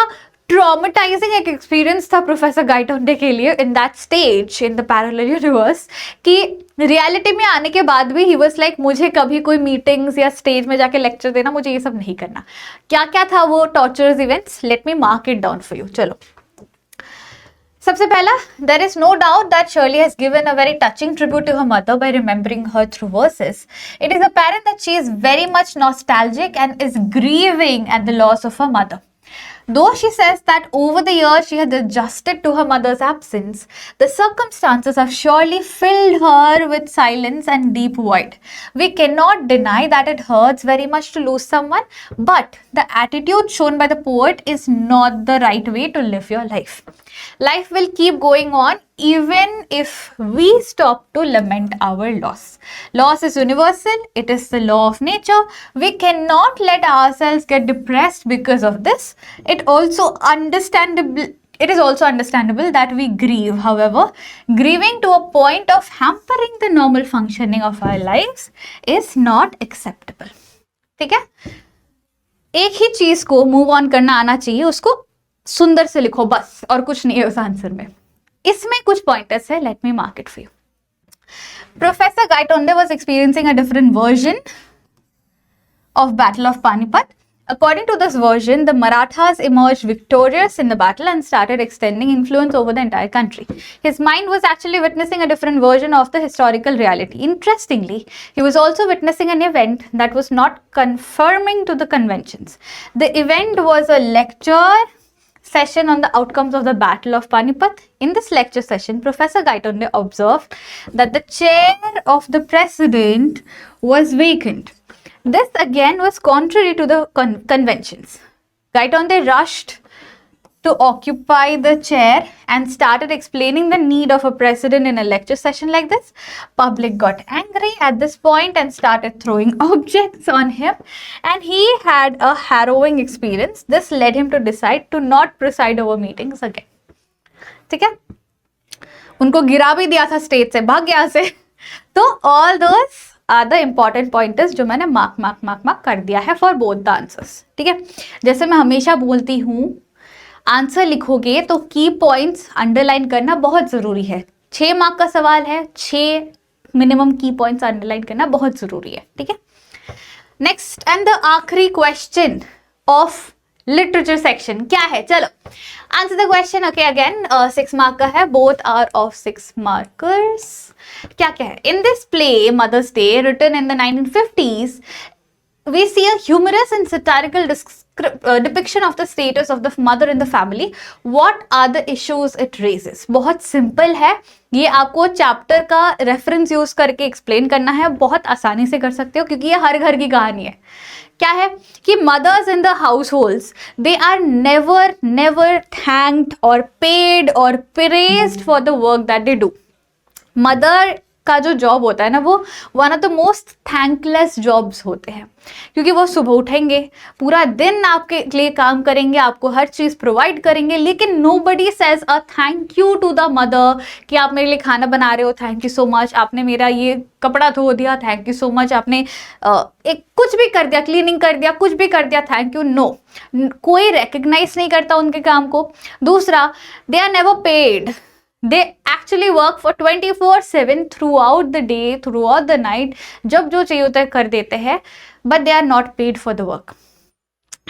ट्रॉमेटाइजिंग एक एक्सपीरियंस था प्रोफेसर गाइटोंडे के लिए in that stage in the parallel universe, कि रियलिटी में आने के बाद भी ही वाज लाइक मुझे कभी कोई मीटिंग्स या स्टेज में जाके लेक्चर देना, मुझे ये सब नहीं करना। क्या क्या था वो torturers events? Late me mark it down for you. चलो, सबसे पहला, there is no doubt that Shirley has given a very touching tribute to her mother by remembering her through verses. It is apparent that she is very much nostalgic and is grieving at the loss of her mother. Though she says that over the years she has adjusted to her mother's absence, the circumstances have surely filled her with silence and deep void. We cannot deny that it hurts very much to lose someone, but the attitude shown by the poet is not the right way to live your life. Life will keep going on even if we stop to lament our loss. Loss is universal. It is the law of nature. We cannot let ourselves get depressed because of this. It is also understandable that we grieve. However, grieving to a point of hampering the normal functioning of our lives is not acceptable. ठीक है? एक ही चीज को move on करना आना चाहिए, उसको सुंदर से लिखो बस, और कुछ नहीं है उस आंसर में। इसमें कुछ पॉइंटर्स है, let me mark it for you. Professor Gaitonde was experiencing a different version of Battle of Panipat. According to this version, the Marathas emerged victorious in the battle and started extending influence over the entire country. His mind was actually witnessing a different version of the historical reality. Interestingly, he was also witnessing an event that was not conforming to the conventions. The event was a lecture session on the outcomes of the Battle of Panipat. In this lecture session, Professor Gaitonde observed that the chair of the president was vacant. This again was contrary to the conventions. Gaitonde rushed to occupy the chair and started explaining the need of a president in a lecture session like this. Public got angry at this point and started throwing objects on him, and he had a harrowing experience. This led him to decide to not preside over meetings again. ठीक है, उनको गिरा भी दिया था stage से, भाग गया से। तो all those are the important pointers जो मैंने मार्क कर दिया है for both the answers. ठीक है, जैसे मैं हमेशा बोलती हूँ, आंसर लिखोगे तो की पॉइंट्स अंडरलाइन करना बहुत जरूरी है। 6 मार्क का सवाल है, 6 मिनिमम की पॉइंट्स अंडरलाइन करना बहुत जरूरी है। ठीक है, नेक्स्ट एंड द आखिरी क्वेश्चन ऑफ लिटरेचर सेक्शन क्या है? चलो, answer the question. Okay, again 6 mark का है, बोथ आर ऑफ 6 मार्कर्स। क्या क्या है? In this play Mother's Day written in the 1950s, we see a humorous and satirical depiction of the status of the mother in the family. What are the issues it raises? बहुत simple है, ये आपको chapter का reference use करके explain करना है, बहुत आसानी से कर सकते हो क्योंकि ये हर घर की कहानी है। क्या है कि mothers in the households, they are never thanked और पेड और praised for the work that they do. Mother का जो जॉब होता है ना, वो one of the most thankless jobs होते हैं, क्योंकि वो सुबह उठेंगे, पूरा दिन आपके लिए काम करेंगे, आपको हर चीज़ प्रोवाइड करेंगे, लेकिन nobody says a thank you to the mother कि आप मेरे लिए खाना बना रहे हो, थैंक यू सो मच, आपने मेरा ये कपड़ा धो दिया, थैंक यू सो मच, आपने एक कुछ भी कर दिया, क्लीनिंग कर दिया, कुछ भी कर दिया, थैंक यू। नो, कोई रिकग्नाइज नहीं करता उनके काम को। दूसरा, they are never paid. They actually work for 24/7 throughout the day, throughout the night, जब जो चाहिए होता है कर देते हैं, but they are not paid for the work,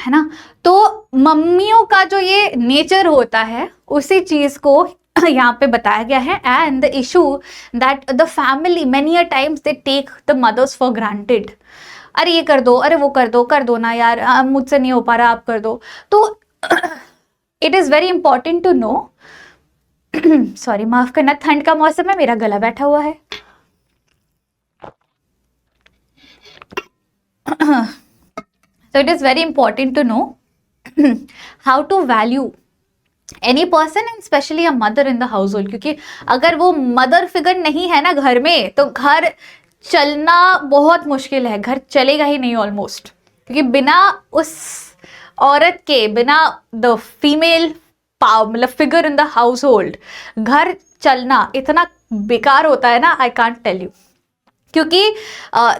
है ना। तो मम्मियों का जो ये नेचर होता है, उसी चीज को यहाँ पे बताया गया है। And the issue that the family many a times they take the mothers for granted. अरे ये कर दो, अरे वो कर दो ना यार, मुझसे नहीं हो पा रहा, आप कर दो। तो it is very important to know, sorry माफ करना, ठंड का मौसम है, मेरा गला बैठा हुआ है। So it is very important to know how to value any person and especially a mother in the household, क्योंकि अगर वो मदर फिगर नहीं है ना घर में, तो घर चलना बहुत मुश्किल है, घर चलेगा ही नहीं ऑलमोस्ट, क्योंकि बिना उस औरत के, बिना द फीमेल मतलब figure in the house hold, घर चलना इतना बेकार होता है ना, आई कांट टेल यू। क्योंकि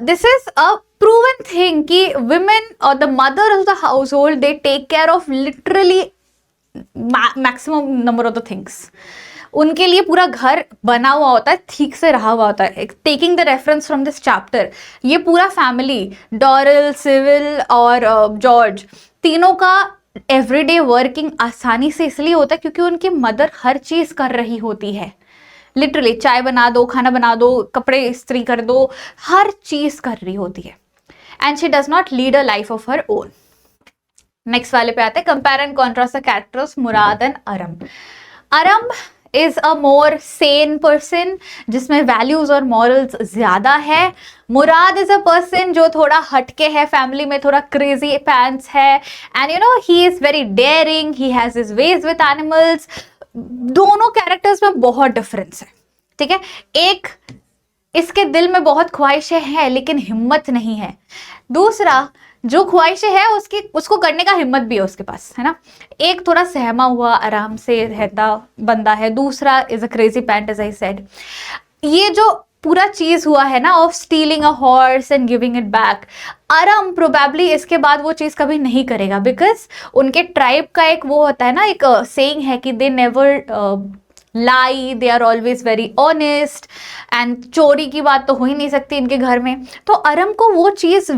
this is a proven thing कि women or the mother of the household, they take care of literally maximum number of the things. उनके लिए पूरा घर बना हुआ होता है, ठीक से रहा हुआ होता है। Taking the reference from this chapter, ये पूरा फैमिली, डॉरल, सिविल और जॉर्ज, तीनों का एवरीडे वर्किंग आसानी से इसलिए होता है क्योंकि उनकी मदर हर चीज कर रही होती है। लिटरली चाय बना दो, खाना बना दो, कपड़े इस्त्री कर दो, हर चीज कर रही होती है। And she does not lead a life of her own. Next वाले पे आते हैं, compare and contrast the characters Murad and अरम। अरम is a more Sen person, जिसमें वैल्यूज और मॉरल्स ज्यादा है। मुराद इज अ पर्सन जो थोड़ा हटके है, फैमिली में थोड़ा क्रेजी पैंट्स है, and you know he is very dairying, he has his veg with animals. दोनों कैरेक्टर्स में बहुत डिफरेंस है, ठीक है। एक, इसके दिल में बहुत ख्वाहिशें हैं लेकिन हिम्मत नहीं है। दूसरा, जो ख्वाहिशें है उसको करने का हिम्मत भी है उसके पास, है ना। एक थोड़ा सहमा हुआ आराम से रहता बंदा है, दूसरा is a crazy pant, as I said. ये जो पूरा चीज हुआ है ना, of stealing a horse and giving it back, Aram probably इसके बाद वो चीज कभी नहीं करेगा, बिकॉज उनके ट्राइब का एक वो होता है ना, एक सेइंग है कि they never lie, they are always very honest, and चोरी की बात तो हो ही नहीं सकती इनके घर में। तो अरम को वो चीज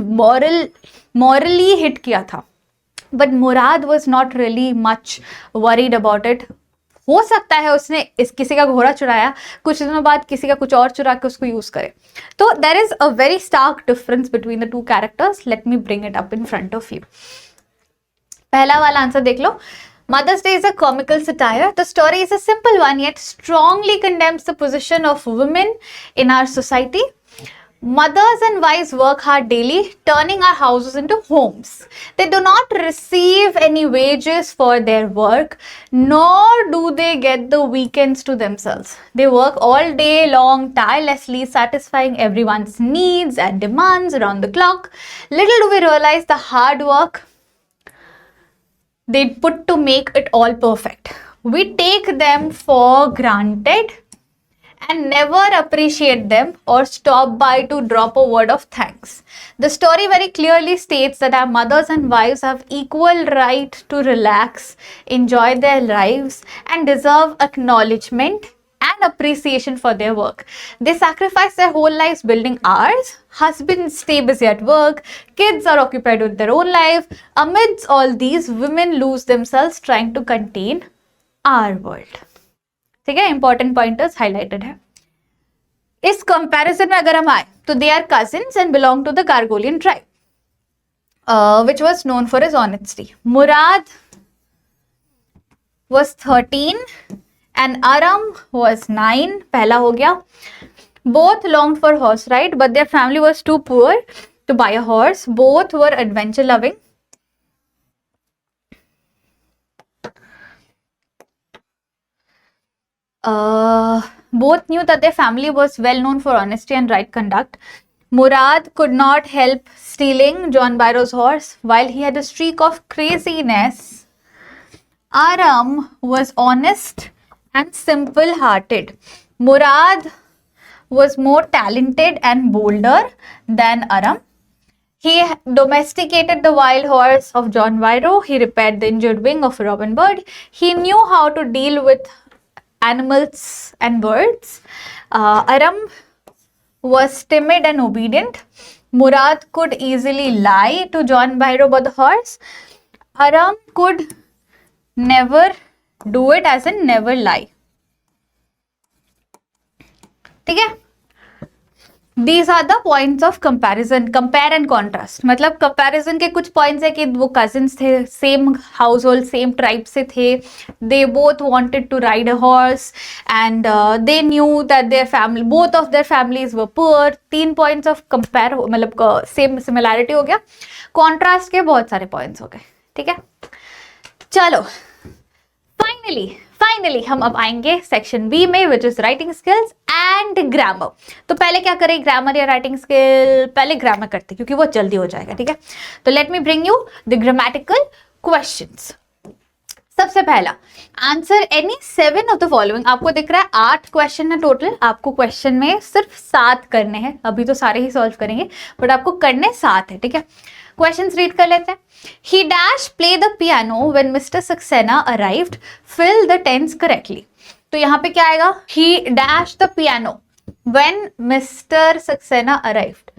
मॉरली हिट किया था, but Murad was not really much worried about it. हो सकता है उसने किसी का घोड़ा चुराया, कुछ दिनों बाद किसी का कुछ और चुरा के उसको यूज करे। तो there is a very stark difference between the two characters. Let me bring it up in front of you. पहला वाला आंसर देख लो। Mother's Day is a comical satire. The story is a simple one, yet strongly condemns the position of women in our society. Mothers and wives work hard daily, turning our houses into homes. They do not receive any wages for their work, nor do they get the weekends to themselves. They work all day long, tirelessly, satisfying everyone's needs and demands around the clock. Little do we realize the hard work they put to make it all perfect. We take them for granted and never appreciate them or stop by to drop a word of thanks. The story very clearly states that our mothers and wives have equal right to relax, enjoy their lives, and deserve acknowledgement and appreciation for their work. They sacrifice their whole lives building ours. Husbands stay busy at work. Kids are occupied with their own life. Amidst all these, women lose themselves trying to contain our world. ठीक है, important pointers highlighted है। इस comparison में अगर हम आए तो they are cousins and belong to the Kargolian tribe which was known for his honesty. Murad was 13 and Aram was 9. पहला हो गया। Both longed for horse ride, but their family was too poor to buy a horse. Both were adventure loving. Both knew that their family was well known for honesty and right conduct. Murad could not help stealing John Byro's horse. While he had a streak of craziness, Aram was honest and simple-hearted. Murad was more talented and bolder than Aram. He domesticated the wild horse of John Byro. He repaired the injured wing of Robin Bird. He knew how to deal with animals and birds. Aram was timid and obedient. Murad could easily lie to John Byro about the horse. Aram could never do it, as in never lie. ठीक है? These are the points of comparison, compare and contrast. मतलब comparison के कुछ points है कि वो cousins थे, same household, same tribe से थे, they both wanted to ride a horse and they knew that their family, both of their families were poor. 3 points of compare, मतलब same similarity हो गया. Contrast के बहुत सारे points हो गए. ठीक है? चलो, फाइनली हम अब आएंगे सेक्शन बी में, which is writing skills and grammar. तो पहले क्या करें, ग्रामर या राइटिंग स्किल? पहले ग्रामर करते क्योंकि वो जल्दी हो जाएगा. ठीक है, तो late me bring you the grammatical questions. सबसे पहला, answer any 7 of the following. आपको दिख रहा है 8 क्वेश्चन है टोटल. आपको क्वेश्चन में सिर्फ 7 करने हैं. अभी तो सारे ही सॉल्व करेंगे बट आपको करने 7 है. ठीक है, क्वेश्चंस रीड कर लेते हैं. He dash play the piano when Mr. Saxena arrived. Fill the tense correctly. तो यहाँ पे क्या आएगा? He dash the piano when Mr. Saxena arrived.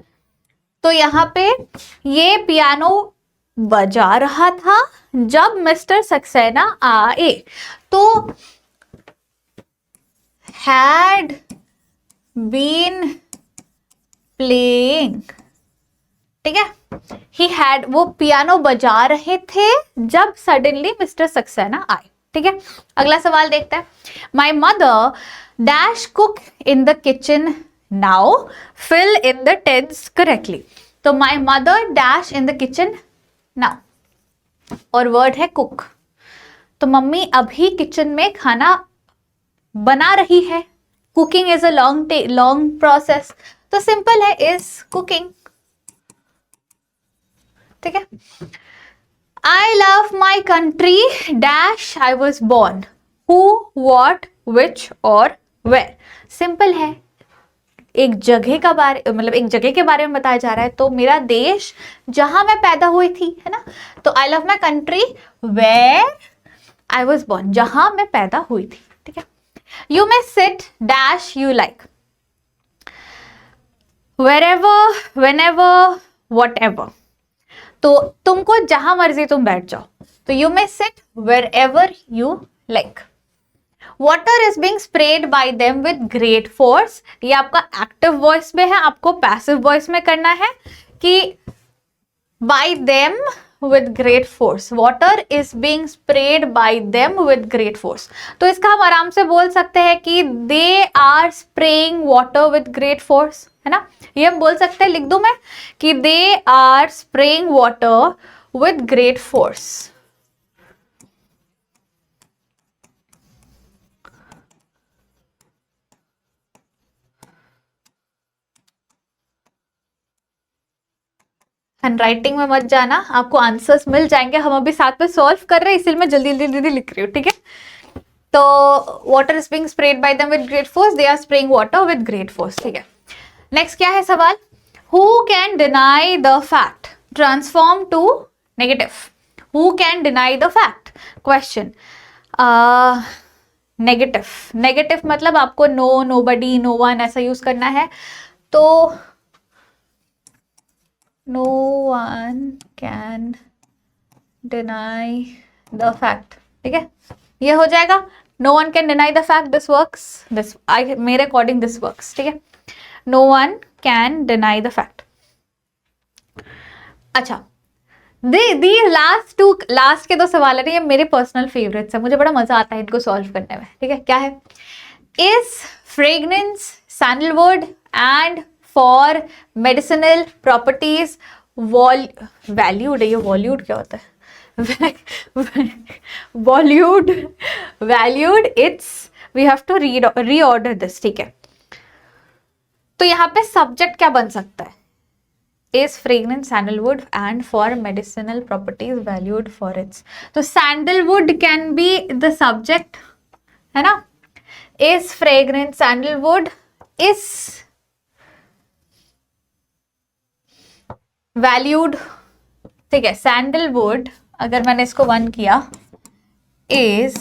तो यहाँ पे ये पियानो बजा रहा था जब मिस्टर सक्सेना आए. तो had been playing. ठीक है, ही हैड, वो पियानो बजा रहे थे जब सडनली मिस्टर सक्सेना आए. ठीक है, अगला सवाल देखते हैं. My mother dash cook in the kitchen now. Fill in the tense correctly. तो my mother dash in the kitchen now और वर्ड है कुक. तो मम्मी अभी किचन में खाना बना रही है. Cooking is a long process. तो सिंपल है, इज कुकिंग. ठीक है, I love my country dash I was born. Who, what, which और वेयर. सिंपल है, एक जगह का बारे, मतलब एक जगह के बारे में बताया जा रहा है. तो मेरा देश जहां मैं पैदा हुई थी, है ना. तो I love my country where I was born, जहां मैं पैदा हुई थी. ठीक है, you may sit dash you like. Wherever, whenever, whatever. तो तुमको जहां मर्जी तुम बैठ जाओ. तो you may sit wherever you like. Water is being spread by them with great force. ये आपका एक्टिव वॉइस में है, आपको पैसिव वॉइस में करना है कि by them with great force. Water is being spread by them with great force. तो इसका हम आराम से बोल सकते हैं कि they are spraying water with great force, है ना. ये हम बोल सकते हैं, लिख दूं मैं, कि they are spraying water with great force. Handwriting में मत जाना, आपको आंसर्स मिल जाएंगे. हम अभी साथ में सॉल्व कर रहे हैं, इसलिए मैं जल्दी जल्दी लिख रही हूँ. ठीक है, तो water is being spread by them with great force, they are spraying water with great force. ठीक है, नेक्स्ट क्या है सवाल. Who can deny the fact. Transform to negative. Who can deny the fact. Question, negative. Negative मतलब आपको no, nobody, no one ऐसा use करना है. तो no one can deny the fact. ठीक है, ये हो जाएगा. no one can deny the fact. this works. मेरे अकॉर्डिंग this works. ठीक है, no one can deny the fact. अच्छा, दी लास्ट के 2 सवाल है, ये मेरे पर्सनल फेवरेट्स है. मुझे बड़ा मजा आता है इनको सॉल्व करने में. ठीक है, क्या है. Is fragrance sandalwood and for medicinal properties valued. ये वॉल्यूड क्या होता है? Valued it's we have to reorder this, ठीक है। तो यहाँ पे सब्जेक्ट क्या बन सकता है? Is fragrance sandalwood and for medicinal properties valued for its, तो sandalwood can be the subject, है ना? Is fragrance sandalwood is valued, ठीक है। sandalwood अगर मैंने इसको 1 किया, is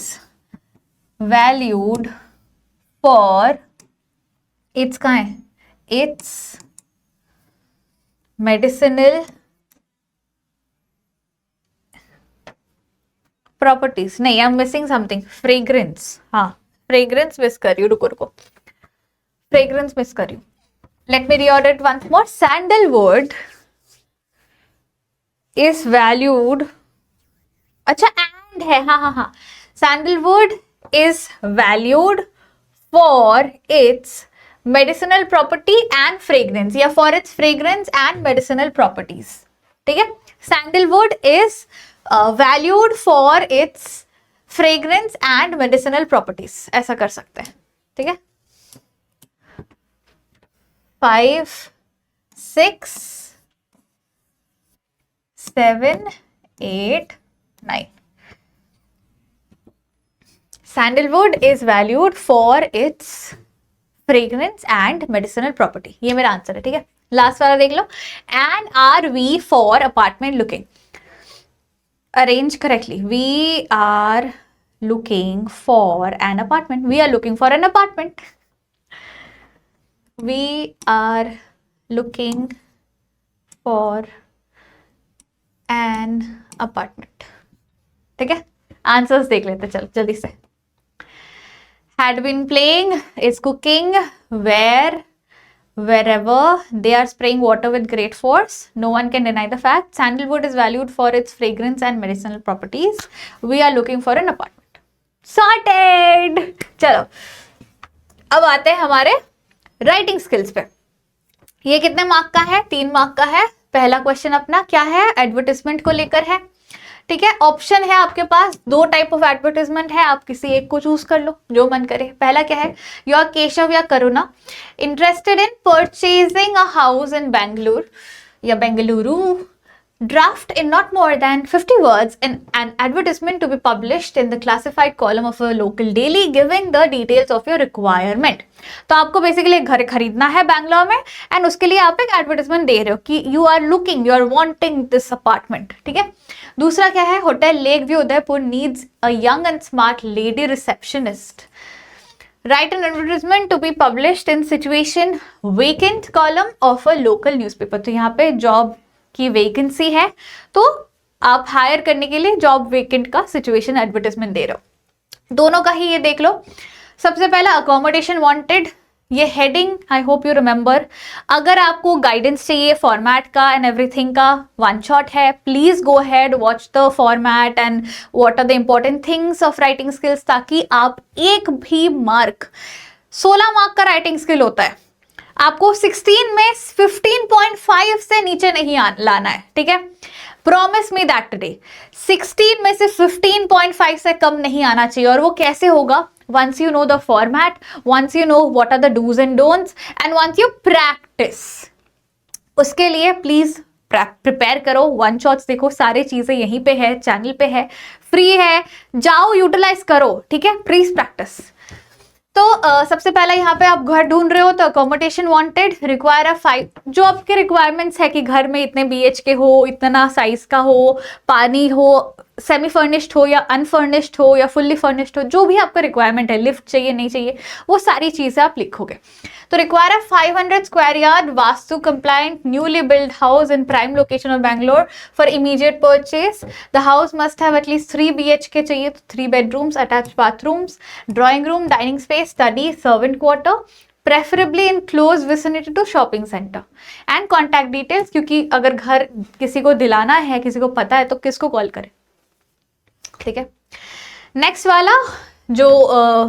valued for its, कहाँ है? its मेडिसिनल प्रॉपर्टीज, नहीं, I am missing something, fragrance, हाँ फ्रेग्रेंस मिस कर रही हूँ, रुको फ्रेग्रेंस मिस कर रही हूँ। Let me reorder it once more. Sandalwood is valued, अच्छा एंड है, हाँ, sandalwood is valued for its medicinal property and fragrance, या for its fragrance and medicinal properties, ठीक है। Sandalwood is valued for its fragrance and medicinal properties, ऐसा कर सकते हैं, ठीक है। 5, 6, 7, 8, 9, sandalwood is valued for its fragrance and medicinal property, ये मेरा आंसर है, ठीक है। लास्ट वाला देख लो, and are we for apartment looking, arrange correctly, we are looking for an apartment, we are looking for an apartment, we are looking for an apartment, ठीक है। आंसर्स देख लेते चलो जल्दी से। had been playing, is cooking, wherever they are spraying water with great force, no one can deny the fact, sandalwood is valued for its fragrance and medicinal properties, we are looking for an apartment, sorted। चलो अब आते हैं हमारे writing skills पे। ये कितने mark का है? 3 मार्क का है। पहला क्वेश्चन अपना क्या है? एडवर्टाइजमेंट को लेकर है, ठीक है। ऑप्शन है आपके पास, 2 टाइप ऑफ एडवर्टाइजमेंट है, आप किसी एक को चूज कर लो जो मन करे। पहला क्या है? यू आर केशव या Karuna interested in purchasing a house in Bengaluru या Bengaluru, draft in not more than 50 words in an advertisement to be published in the classified column of a local daily giving the details of your requirement। तो आपको basically एक घर खरीदना है बैंगलोर में and उसके लिए आप एक एडवर्टाइजमेंट दे रहे हो कि you are looking, you are wanting this apartment, ठीक है। दूसरा क्या है? Hotel lake view Udaipur needs a young and smart lady receptionist, write an advertisement to be published in situation vacant column of a local newspaper। तो यहाँ पे job की vacancy है तो आप हायर करने के लिए जॉब वेकेंट का सिचुएशन एडवर्टाइजमेंट दे रहे हो। दोनों का ही ये देख लो। सबसे पहला अकोमोडेशन वांटेड, ये heading I hope you remember. अगर आपको गाइडेंस चाहिए फॉर्मेट का एंड एवरीथिंग का, वन शॉट है, please go ahead watch the format and what are the important things of writing skills, ताकि आप एक भी मार्क, 16 मार्क का राइटिंग स्किल होता है, आपको 16 में 15.5 से नीचे नहीं लाना है, ठीक है। प्रॉमिस मी दैट टुडे 16 में से 15.5 से कम नहीं आना चाहिए। और वो कैसे होगा? once you know the format, once you know what are the do's and don'ts and once you practice। उसके लिए प्लीज प्रिपेयर करो, वन शॉट्स देखो, सारी चीजें यहीं पे है, चैनल पे है, फ्री है, जाओ यूटिलाइज करो, ठीक है। Please practice. तो सबसे पहला यहाँ पे आप घर ढूंढ रहे हो तो अकोमोडेशन वांटेड, रिक्वायर अ 5, जो आपके रिक्वायरमेंट्स है कि घर में इतने BHK हो, इतना साइज का हो, पानी हो, सेमी फर्निश्ड हो या अनफर्निश्ड हो या फुल्ली फर्निश्ड हो, जो भी आपका रिक्वायरमेंट है, लिफ्ट चाहिए नहीं चाहिए, वो सारी चीजें आप लिखोगे। तो require a 500 square yard vastu compliant newly build house in prime location of Bangalore for immediate purchase. The house must have at least 3 BHK चाहिए, तो 3 bedrooms, attached bathrooms, drawing room, dining space, study, servant quarter, preferably in close vicinity to shopping centre and contact details, क्योंकि अगर घर किसी को दिलाना है, किसी को पता है, तो किसको कॉल करें, ठीक है। नेक्स्ट वाला जो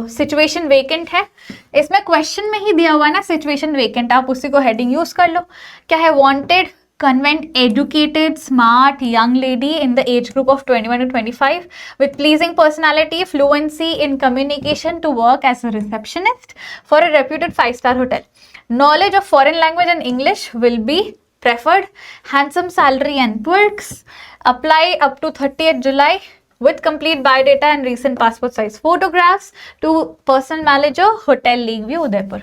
सिचुएशन वेकेंट है, इसमें क्वेश्चन में ही दिया हुआ है ना सिचुएशन वेकेंट, आप उसी को हेडिंग यूज कर लो। क्या है? Wanted convent educated smart young lady in the age group of 21 to 25 with pleasing personality, fluency in communication to work as a receptionist for a reputed 5-star hotel. Knowledge of foreign language and English will be preferred. Handsome salary and perks. Apply up to 30th July with complete biodata and recent passport size photographs to personal manager, Hotel Lakeview, Udaipur.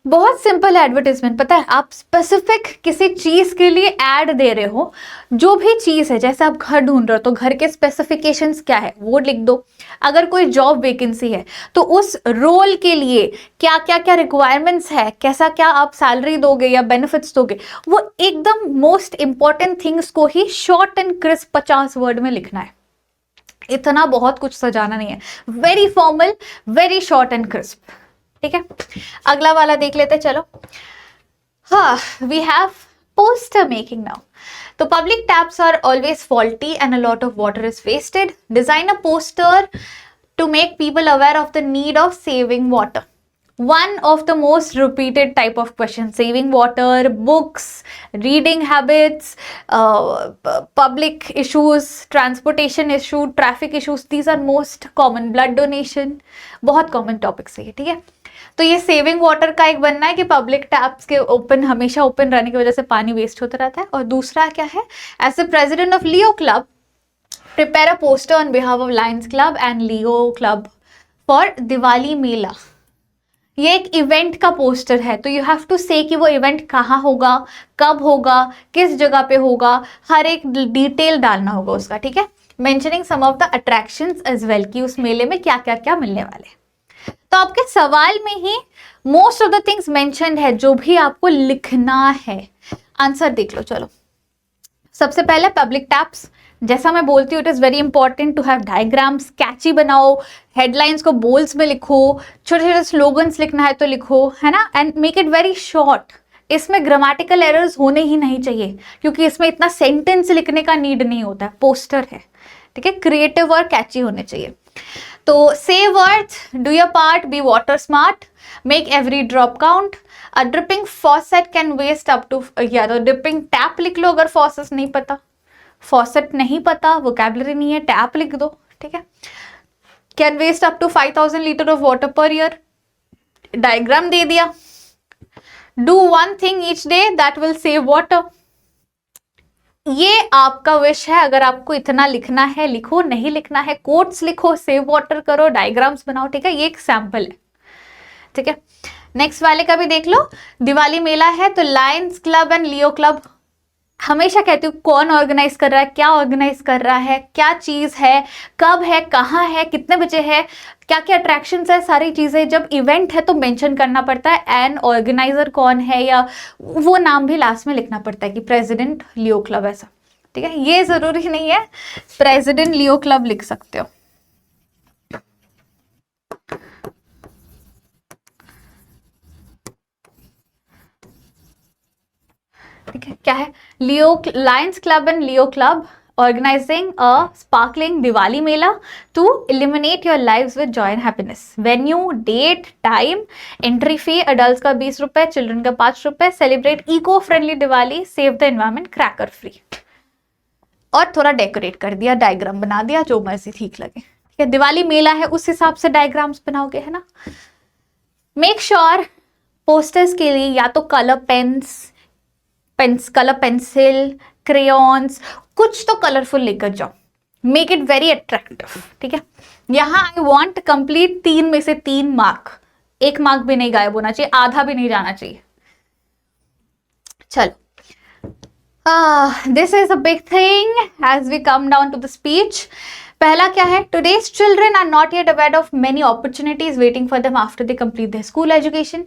बहुत simple advertisement, पता है आप specific किसी चीज के लिए add दे रहे हो, जो भी चीज है, जैसे आप घर ढूंढ रहे हो तो घर के स्पेसिफिकेशंस क्या है वो लिख दो। अगर कोई जॉब वैकेंसी है तो उस रोल के लिए क्या क्या क्या रिक्वायरमेंट्स है, कैसा क्या आप सैलरी दोगे या बेनिफिट्स दोगे, वो एकदम मोस्ट इंपॉर्टेंट थिंग्स को ही शॉर्ट एंड क्रिस्प 50 वर्ड में लिखना है। इतना बहुत कुछ सजाना नहीं है, very formal, very short and crisp. ठीक है, अगला वाला देख लेते चलो। हाँ, we have poster making now. तो public taps are always faulty and a lot of water is wasted. Design a poster to make people aware of the need of saving water. One of the most repeated type of questions: saving water, books, reading habits, public issues, transportation issue, traffic issues. These are most common. Blood donation, बहुत common topics है ये, ठीक है। तो ये saving water का एक बनना है कि पब्लिक टैप्स के ओपन हमेशा ओपन रहने की वजह से पानी वेस्ट होता रहता है। और दूसरा क्या है, as a president of Leo Club prepare a poster on behalf of Lions Club and Leo Club for Diwali mela. ये एक इवेंट का पोस्टर है, तो यू हैव टू से कि वो इवेंट कहाँ होगा, कब होगा, किस जगह पे होगा, हर एक डिटेल डालना होगा उसका, ठीक है। Mentioning some of the attractions as well, कि उस मेले में क्या क्या क्या मिलने वाले। तो आपके सवाल में ही most of the things mentioned है जो भी आपको लिखना है। आंसर देख लो चलो। सबसे पहले पब्लिक टैप्स, जैसा मैं बोलती हूँ it is very important to have diagrams, catchy बनाओ, हेडलाइंस को बोल्स में लिखो, छोटे छोटे स्लोगन्स लिखना है तो लिखो, है ना, and make it very short. इसमें ग्रामेटिकल एरर्स होने ही नहीं चाहिए क्योंकि इसमें इतना सेंटेंस लिखने का नीड नहीं होता है, पोस्टर है, ठीक है। क्रिएटिव और कैची होने चाहिए। तो save earth, do your part, be water smart, make every drop count, a dripping faucet can waste up to, या तो ड्रिपिंग टैप लिख लो अगर फॉसेट नहीं पता, फॉसेट नहीं पता, वोकैबुलरी नहीं है, टैप लिख दो, ठीक है। Can waste up to 5000 litre of water per year, diagram दे दिया। Do one thing each day that will save water. ये आपका विश है, अगर आपको इतना लिखना है लिखो, नहीं लिखना है कोट्स लिखो, सेव वाटर करो, डायग्राम्स बनाओ, ठीक है। ये एक सैंपल है, ठीक है। नेक्स्ट वाले का भी देख लो। दिवाली मेला है तो Lions Club and Leo club, हमेशा कहती हूँ कौन ऑर्गेनाइज कर रहा है, क्या ऑर्गेनाइज कर रहा है, क्या चीज़ है, कब है, कहाँ है, कितने बजे है, क्या क्या अट्रैक्शंस है, सारी चीज़ें। जब इवेंट है तो मेंशन करना पड़ता है एंड ऑर्गेनाइजर कौन है, या वो नाम भी लास्ट में लिखना पड़ता है कि प्रेसिडेंट लियो क्लब, ऐसा, ठीक है। ये ज़रूरी नहीं है प्रेसिडेंट लियो क्लब लिख सकते हो, ठीक है। क्या है, Leo Lions Club and Leo Club organizing a sparkling Diwali Mela to illuminate your lives with joy and happiness. Venue, date, time, entry fee, adults का 20 रुपए, children का 5 रुपए. Celebrate eco-friendly Diwali, save the environment, cracker free. और थोड़ा decorate कर दिया, diagram बना दिया, जो मर्जी ठीक लगे, ठीक है। दिवाली मेला है उस हिसाब से डायग्राम्स बनाओगे, है ना। मेक श्योर पोस्टर्स के लिए या तो कलर कलर पेंसिल, क्रेयॉन्स, कुछ तो कलरफुल लेकर जाओ, मेक इट वेरी अट्रैक्टिव, ठीक है। यहाँ आई वॉन्ट कंप्लीट 3 में से 3 मार्क, 1 मार्क भी नहीं गायब होना चाहिए, आधा भी नहीं जाना चाहिए। चलो, this is a big thing as we come down to the speech. पहला क्या है, today's children are not yet aware of many opportunities waiting for them after they complete their school education.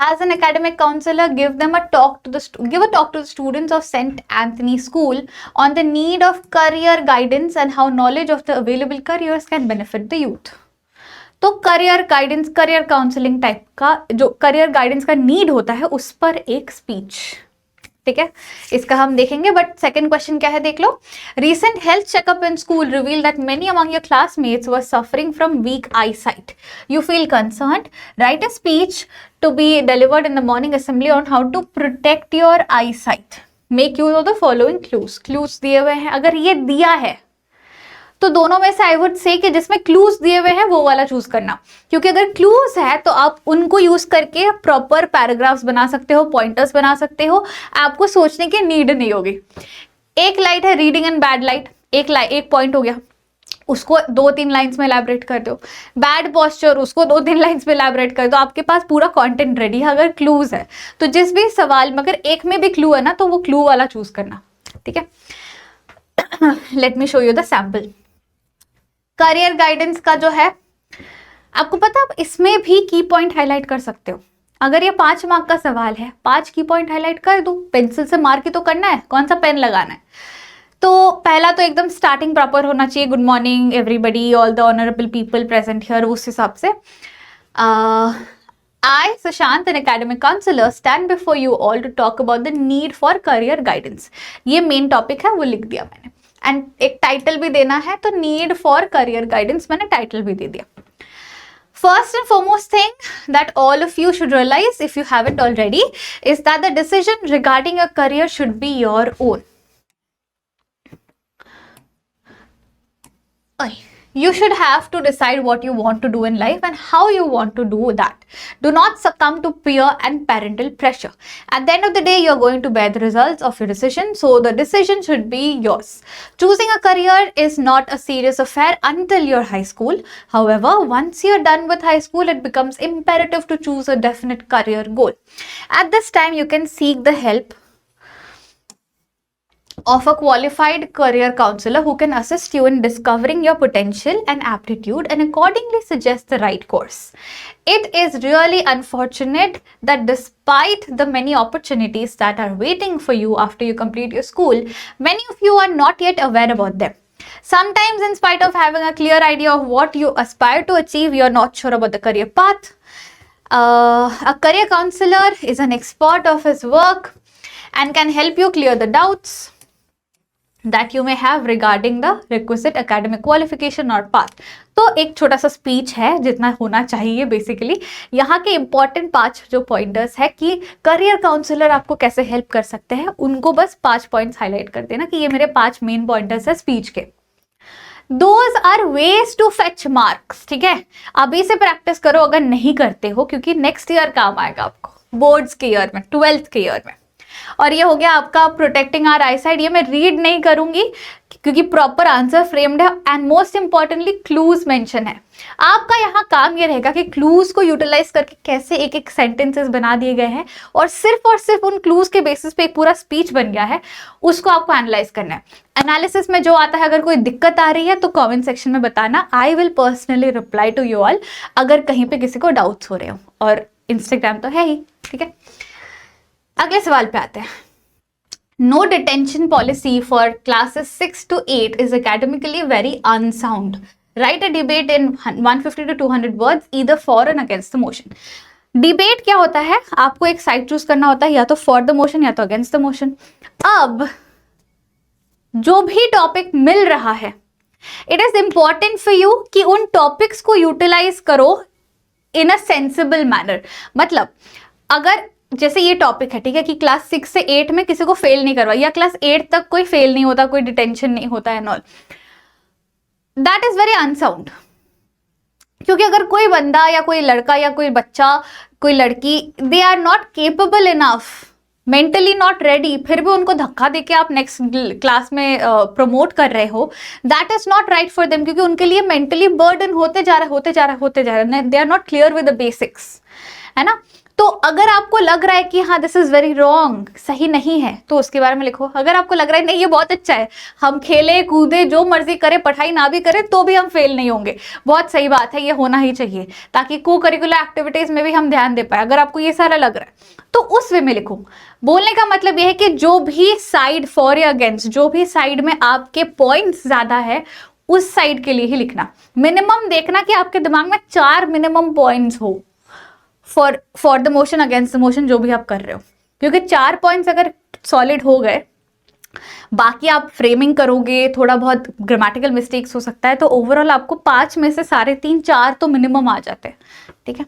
As an academic counselor, give a talk to the students of St. Anthony School on the need of career guidance and how knowledge of the available careers can benefit the youth. तो career guidance, career counselling type का जो career guidance का need होता है उस पर एक speech, ठीक है। इसका हम देखेंगे, बट सेकंड क्वेश्चन क्या है देख लो। Recent health checkup in school revealed that many among your classmates were suffering from weak eyesight. You feel concerned? Write a speech to be delivered in the morning assembly on how to protect your eyesight. Make use of the following clues, clues दिए हुए हैं, अगर ये दिया है तो दोनों में से आई वुड से कि जिसमें क्लूज दिए हुए हैं वो वाला चूज करना, क्योंकि अगर क्लूज है तो आप उनको यूज करके प्रॉपर पैराग्राफ्स बना सकते हो, पॉइंटर्स बना सकते हो, आपको सोचने की नीड नहीं होगी। एक लाइट है रीडिंग एंड बैड लाइट, एक पॉइंट हो गया, उसको 2-3 लाइंस में इलैबोरेट कर दो। बैड पोस्चर, उसको 2-3 लाइंस में इलैबोरेट कर दो, आपके पास पूरा कंटेंट रेडी है अगर क्लूज है। तो जिस भी सवाल में अगर एक में भी क्लू है ना तो वो क्लू वाला चूज करना, ठीक है। Let me show you the sample. Career guidance का जो है, आपको पता आप इसमें भी की पॉइंट हाईलाइट कर सकते हो। अगर ये 5 मार्क का सवाल है, 5 की पॉइंट हाईलाइट कर दो, पेंसिल से मार्क ही तो करना है, कौन सा पेन लगाना है। तो पहला तो एकदम स्टार्टिंग प्रॉपर होना चाहिए, good morning everybody, all the honourable people present here, उस हिसाब से। I, Sushant, an academic counselor, stand before you all to talk about the need for career guidance. ये मेन टॉपिक है, वो लिख दिया मैंने। एंड एक टाइटल भी देना है, तो नीड फॉर करियर गाइडेंस मैंने टाइटल भी दे दिया। First and foremost thing that all of you should realize, if you haven't already, is that the decision regarding your career should be your own. You should have to decide what you want to do in life and how you want to do that. Do not succumb to peer and parental pressure. At the end of the day, you're going to bear the results of your decision, so the decision should be yours. Choosing a career is not a serious affair until you're high school. However, once you're done with high school, it becomes imperative to choose a definite career goal. At this time, you can seek the help of a qualified career counselor who can assist you in discovering your potential and aptitude and accordingly suggest the right course. It is really unfortunate that despite the many opportunities that are waiting for you after you complete your school, many of you are not yet aware about them. Sometimes, in spite of having a clear idea of what you aspire to achieve, you're not sure about the career path. A career counselor is an expert of his work and can help you clear the doubts that you may have regarding the requisite academic qualification or path. तो एक छोटा सा speech है, जितना होना चाहिए basically. यहाँ के इंपॉर्टेंट 5 जो पॉइंटर्स है कि करियर काउंसलर आपको कैसे हेल्प कर सकते हैं, उनको बस 5 पॉइंट्स हाईलाइट कर देना कि ये मेरे 5 मेन पॉइंटर्स है स्पीच के। Those are ways to fetch marks, ठीक है। अभी से प्रैक्टिस करो अगर नहीं करते हो, क्योंकि नेक्स्ट ईयर काम आएगा आपको, बोर्ड्स के ईयर में, 12th के ईयर में। और ये हो गया आपका प्रोटेक्टिंग आवर आईसाइट। ये मैं रीड नहीं करूंगी क्योंकि प्रॉपर आंसर फ्रेम्ड है and most importantly clues mention है। आपका यहाँ काम ये रहेगा कि क्लूज को यूटिलाइज करके कैसे एक एक सेंटेंसेस बना दिए गए हैं और सिर्फ उन क्लूज के बेसिस पे एक पूरा स्पीच बन गया है, उसको आपको एनालाइज करना है। एनालिसिस में जो आता है, अगर कोई दिक्कत आ रही है तो कमेंट सेक्शन में बताना, I will personally reply to you all अगर कहीं पे किसी को डाउट्स हो रहे हो, और इंस्टाग्राम तो है ही, ठीक है। अगले सवाल पे आते हैं। No detention policy for classes 6 to 8 is academically very unsound. Write a debate in 150 to 200 words either for and against the motion. Debate क्या होता है, आपको एक साइड चूज करना होता है, या तो फॉर द मोशन या तो अगेंस्ट द मोशन। अब जो भी टॉपिक मिल रहा है, it is important for you कि उन टॉपिक्स को यूटिलाइज करो इन अ सेंसिबल मैनर। मतलब अगर जैसे ये टॉपिक है, ठीक है, कि क्लास 6 से 8 में किसी को फेल नहीं करवा, या क्लास 8 तक कोई फेल नहीं होता, कोई डिटेंशन नहीं होता and all, that is very unsound. क्योंकि अगर कोई बंदा या कोई लड़का या कोई बच्चा, कोई लड़की, they are not capable enough, mentally not ready, फिर भी उनको धक्का देके आप नेक्स्ट क्लास में प्रमोट कर रहे हो, that is not right for them, क्योंकि उनके लिए मेंटली बर्डन होते जा रहा है, they are not clear with the basics, है ना। तो अगर आपको लग रहा है कि हाँ दिस इज वेरी रॉन्ग, सही नहीं है, तो उसके बारे में लिखो। अगर आपको लग रहा है नहीं ये बहुत अच्छा है, हम खेले कूदे जो मर्जी करें, पढ़ाई ना भी करें तो भी हम फेल नहीं होंगे, बहुत सही बात है, ये होना ही चाहिए ताकि को करिकुलर एक्टिविटीज में भी हम ध्यान दे पाए। अगर आपको ये सारा लग रहा है तो उस वे में लिखो। बोलने का मतलब यह है कि जो भी साइड फॉर या अगेंस्ट, जो भी साइड में आपके पॉइंट्स ज्यादा है, उस साइड के लिए ही लिखना। मिनिमम देखना कि आपके दिमाग में 4 मिनिमम पॉइंट्स हो for the motion, against the motion, जो भी आप कर रहे हो, क्योंकि 4 पॉइंट्स अगर सॉलिड हो गए, बाकी आप फ्रेमिंग करोगे, थोड़ा बहुत ग्रामेटिकल मिस्टेक्स हो सकता है, तो ओवरऑल आपको 5 में से 3.5 4 तो मिनिमम आ जाते हैं, ठीक है।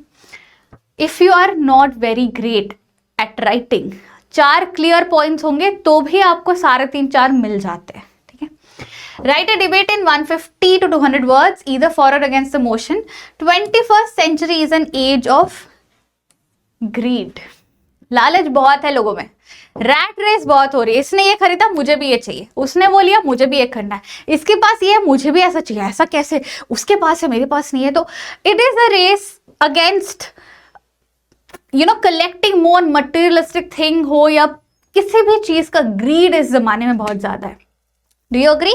If you are not very great at writing, 4 clear points होंगे तो भी आपको सारे 3-4 मिल जाते हैं, ठीक है। Write a debate in 150 to 200 words either for और against the motion 21st century is an age of greed. लालच बहुत है लोगों में, रैट रेस बहुत हो रही है, इसने ये खरीदा मुझे भी ये चाहिए, उसने वो लिया मुझे भी ये करना है, इसके पास ये है मुझे भी ऐसा चाहिए, ऐसा कैसे, उसके पास है मेरे पास नहीं है। तो it is a race against collecting more materialistic thing हो या किसी भी चीज का ग्रीड इस जमाने में बहुत ज्यादा है। Do you agree,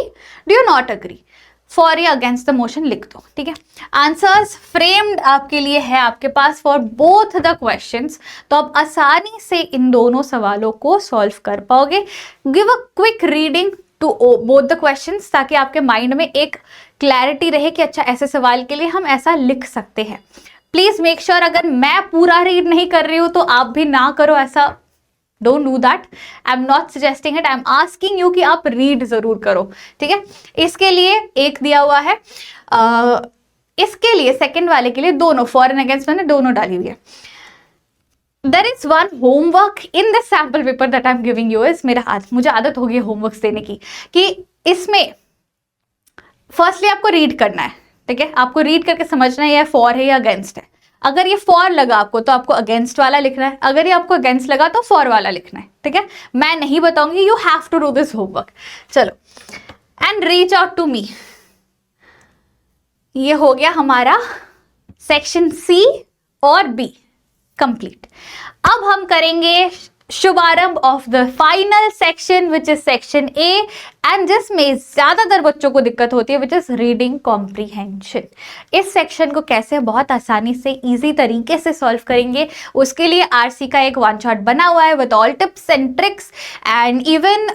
do you not agree? For या अगेंस्ट द मोशन लिख दो, ठीक है। आंसर्स फ्रेम्ड आपके लिए है आपके पास फॉर बोथ द क्वेश्चंस, तो आप आसानी से इन दोनों सवालों को सॉल्व कर पाओगे। Give a quick reading to both the questions ताकि आपके माइंड में एक क्लैरिटी रहे कि अच्छा ऐसे सवाल के लिए हम ऐसा लिख सकते हैं। प्लीज मेक श्योर अगर मैं पूरा रीड नहीं कर रही हूं तो आप भी ना करो ऐसा, don't do that, I am not suggesting it, I am asking you कि आप रीड जरूर करो, ठीक है। इसके लिए एक दिया हुआ है, इसके लिए सेकंड वाले के लिए दोनों फॉर एंड अगेंस्ट मैंने दोनों डाली हुई है। There is one homework in the sample paper that I am giving you is, मुझे आदत हो गई होमवर्क्स देने की, कि इसमें फर्स्टली आपको रीड करना है, ठीक है। आपको रीड करके समझना है ये फॉर है या अगेंस्ट है। अगर ये फॉर लगा आपको तो आपको अगेंस्ट वाला लिखना है, अगर ये आपको अगेंस्ट लगा तो फॉर वाला लिखना है, ठीक है। मैं नहीं बताऊंगी, you have to do this homework. चलो, and reach out to me. ये हो गया हमारा सेक्शन सी और बी कंप्लीट। अब हम करेंगे शुभारंभ of the final section which is section A, and जिसमें ज्यादातर बच्चों को दिक्कत होती है विच इज रीडिंग कॉम्प्रीहेंशन। इस सेक्शन को कैसे बहुत आसानी से इजी तरीके से सॉल्व करेंगे, उसके लिए आरसी का एक वन शॉट बना हुआ है with all tips and tricks and even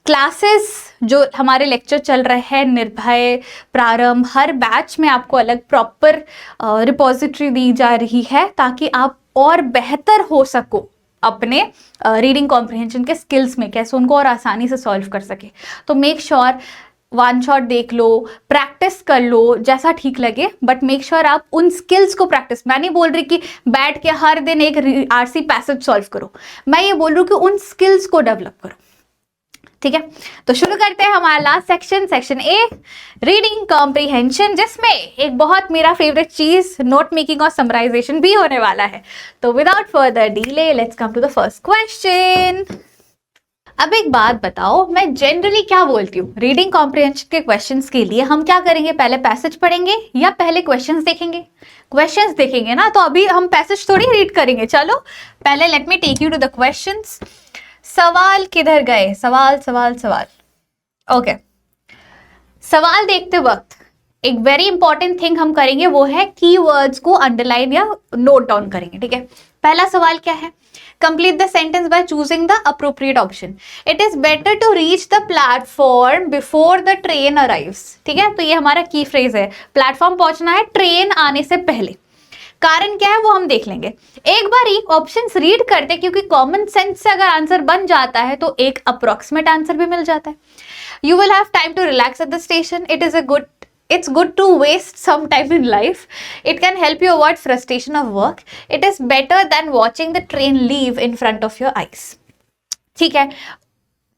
classes जो हमारे लेक्चर चल रहे हैं, निर्भय, प्रारंभ, हर बैच में आपको अलग प्रॉपर रिपोजिटरी दी जा रही है ताकि आप और बेहतर हो सको अपने रीडिंग कॉम्प्रिहेंशन के स्किल्स में, कैसे उनको और आसानी से सॉल्व कर सके। तो मेक श्योर वन शॉट देख लो, प्रैक्टिस कर लो जैसा ठीक लगे, बट मेक श्योर आप उन स्किल्स को प्रैक्टिस, मैं नहीं बोल रही कि बैठ के हर दिन एक आरसी पैसेज सॉल्व करो, मैं ये बोल रही हूँ कि उन स्किल्स को डेवलप करो, ठीक है। तो शुरू करते हैं हमारा last section, section A, reading comprehension, जिसमें एक बहुत मेरा फेवरेट चीज नोट मेकिंग और समराइजेशन भी होने वाला है। तो without further delay let's come to the first question. अब एक बात बताओ, मैं जनरली क्या बोलती हूँ, रीडिंग कॉम्प्रीहेंशन के क्वेश्चंस के लिए हम क्या करेंगे, पहले पैसेज पढ़ेंगे या पहले क्वेश्चंस देखेंगे? क्वेश्चंस देखेंगे ना, तो अभी हम पैसेज थोड़ी रीड करेंगे। चलो पहले let me take you to the questions. सवाल किधर गए, सवाल सवाल सवाल, ओके। सवाल देखते वक्त एक वेरी इंपॉर्टेंट थिंग हम करेंगे, वो है कीवर्ड्स को अंडरलाइन या नोट डाउन करेंगे, ठीक है। पहला सवाल क्या है, complete the sentence by choosing the appropriate option. It is better to reach the platform before the train arrives, ठीक है। तो ये हमारा की फ्रेज है, प्लेटफॉर्म पहुंचना है ट्रेन आने से पहले। कारण क्या है वो हम देख लेंगे। एक बार ही ऑप्शंस रीड करते, क्योंकि कॉमन सेंस से अगर आंसर बन जाता है तो एक अप्रोक्सीमेट आंसर भी मिल जाता है। You will have time to relax at the station. It's good to waste some time in life. It can help you avoid frustration of work. It is better than watching the train leave in front of your eyes. ठीक है,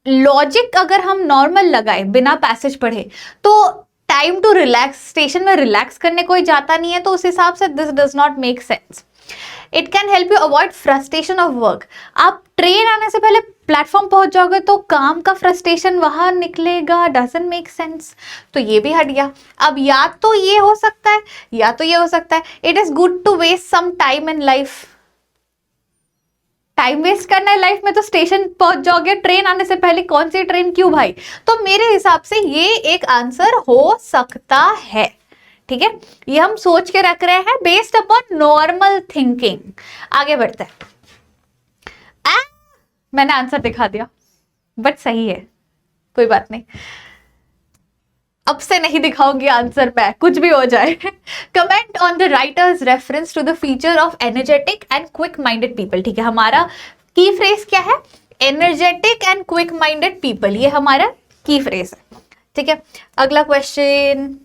logic अगर हम normal लगाए बिना passage पढ़े तो time to relax, station में relax करने कोई जाता नहीं है, तो उस हिसाब से this does not make sense. It can help you avoid frustration of work. आप ट्रेन आने से पहले प्लेटफॉर्म पहुंच जाओगे तो काम का फ्रस्ट्रेशन वहां निकलेगा, डजंट मेक सेंस। तो ये भी हट गया। अब या तो ये हो सकता है या तो ये हो सकता है। It is good to waste some time in life. Time waste करना है लाइफ में तो स्टेशन पहुंच जाओगे, ट्रेन आने से पहले कौन सी ट्रेन क्यों भाई? तो मेरे हिसाब से ये एक आंसर हो सकता है, ठीक है। ये हम सोच के रख रहे हैं बेस्ड अपॉन नॉर्मल थिंकिंग। आगे बढ़ते हैं। मैंने आंसर दिखा दिया, बट सही है, कोई बात नहीं। अब से नहीं दिखाऊंगी आंसर मैं, कुछ भी हो जाए। Comment on the writer's reference to the feature of energetic and quick minded people. ठीक है, हमारा की फ्रेज क्या है? Energetic and quick minded people, ये हमारा की फ्रेज है। ठीक है, अगला question.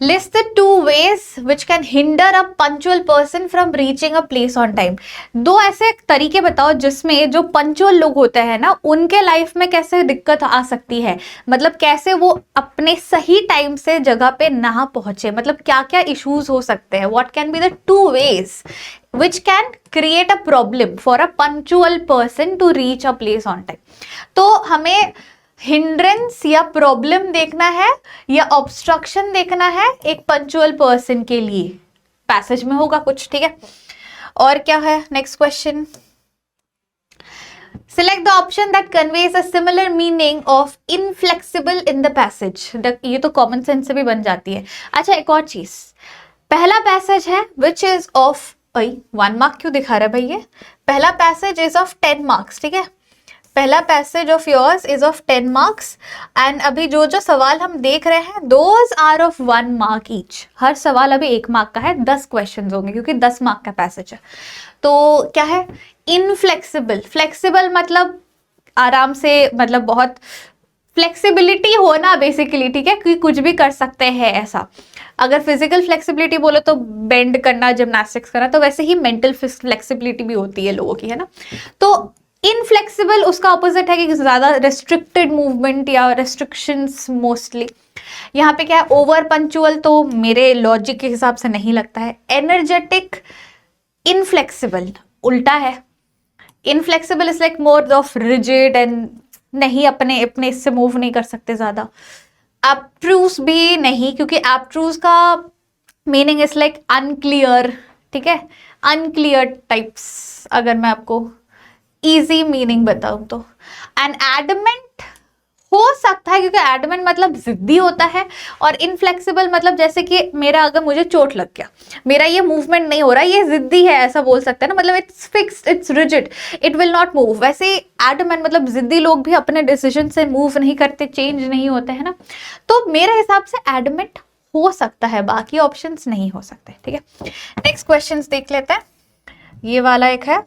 List the two ways which can hinder a punctual person from reaching a place on time. दो ऐसे तरीके बताओ जिसमें जो पंचुअल लोग होते हैं ना, उनके लाइफ में कैसे दिक्कत आ सकती है, मतलब कैसे वो अपने सही टाइम से जगह पे ना पहुंचे, मतलब क्या क्या इश्यूज हो सकते हैं. What can be the two ways which can create a problem for a punctual person to reach a place on time. तो हमें हिंड्रेंस या प्रॉब्लम देखना है या ऑब्स्ट्रक्शन देखना है एक पंचुअल पर्सन के लिए. पैसेज में होगा कुछ, ठीक है. और क्या है next question. Select the option that conveys a similar meaning of inflexible in the passage. ये तो कॉमन सेंस से भी बन जाती है. अच्छा, एक और चीज, पहला पैसेज है which is of 1 मार्क क्यों दिखा रहा है भाई ये. पहला पैसेज इज ऑफ 10 मार्क्स, ठीक है. पहला passage of yours is of 10 marks and अभी जो जो सवाल हम देख रहे हैं those are of 1 mark each. हर सवाल अभी 1 मार्क का है, 10 क्वेश्चंस होंगे क्योंकि 10 मार्क का पैसेज है. तो क्या है इनफ्लेक्सिबल. फ्लेक्सिबल मतलब आराम से, मतलब बहुत फ्लेक्सिबिलिटी होना बेसिकली, ठीक है, कि कुछ भी कर सकते हैं ऐसा. अगर फिजिकल फ्लेक्सिबिलिटी बोलो तो बेंड करना, जिम्नास्टिक्स करना, तो वैसे ही मेंटल फ्लेक्सिबिलिटी भी होती है लोगों की, है ना. तो इनफ्लेक्सिबल उसका ऑपोजिट है कि ज्यादा रेस्ट्रिक्टेड मूवमेंट या रेस्ट्रिक्शंस मोस्टली. यहाँ पे क्या है ओवर पंचुअल, तो मेरे लॉजिक के हिसाब से नहीं लगता है. एनर्जेटिक इनफ्लेक्सिबल उल्टा है. Inflexible is like more of rigid and नहीं, अपने अपने इससे मूव नहीं कर सकते ज्यादा. एब्ट्रूस भी नहीं, क्योंकि एब्ट्रूस का मीनिंग इज लाइक अनक्लियर, ठीक है, अनक्लियर टाइप्स, अगर मैं आपको इजी मीनिंग बताऊं तो. एंड एडमेंट हो सकता है क्योंकि एडमेंट मतलब जिद्दी होता है, और इनफ्लेक्सिबल मतलब जैसे कि मेरा अगर मुझे चोट लग गया, मेरा ये मूवमेंट नहीं हो रहा, ये जिद्दी है ऐसा बोल सकते हैं ना, मतलब it's fixed, it's rigid, it will not move. वैसे एडमेंट मतलब जिद्दी लोग भी अपने डिसीजन से मूव नहीं करते, चेंज नहीं होते हैं ना. तो मेरे हिसाब से एडमेंट हो सकता है, बाकी ऑप्शंस नहीं हो सकते, ठीक है. नेक्स्ट क्वेश्चंस देख लेते हैं. ये वाला एक है,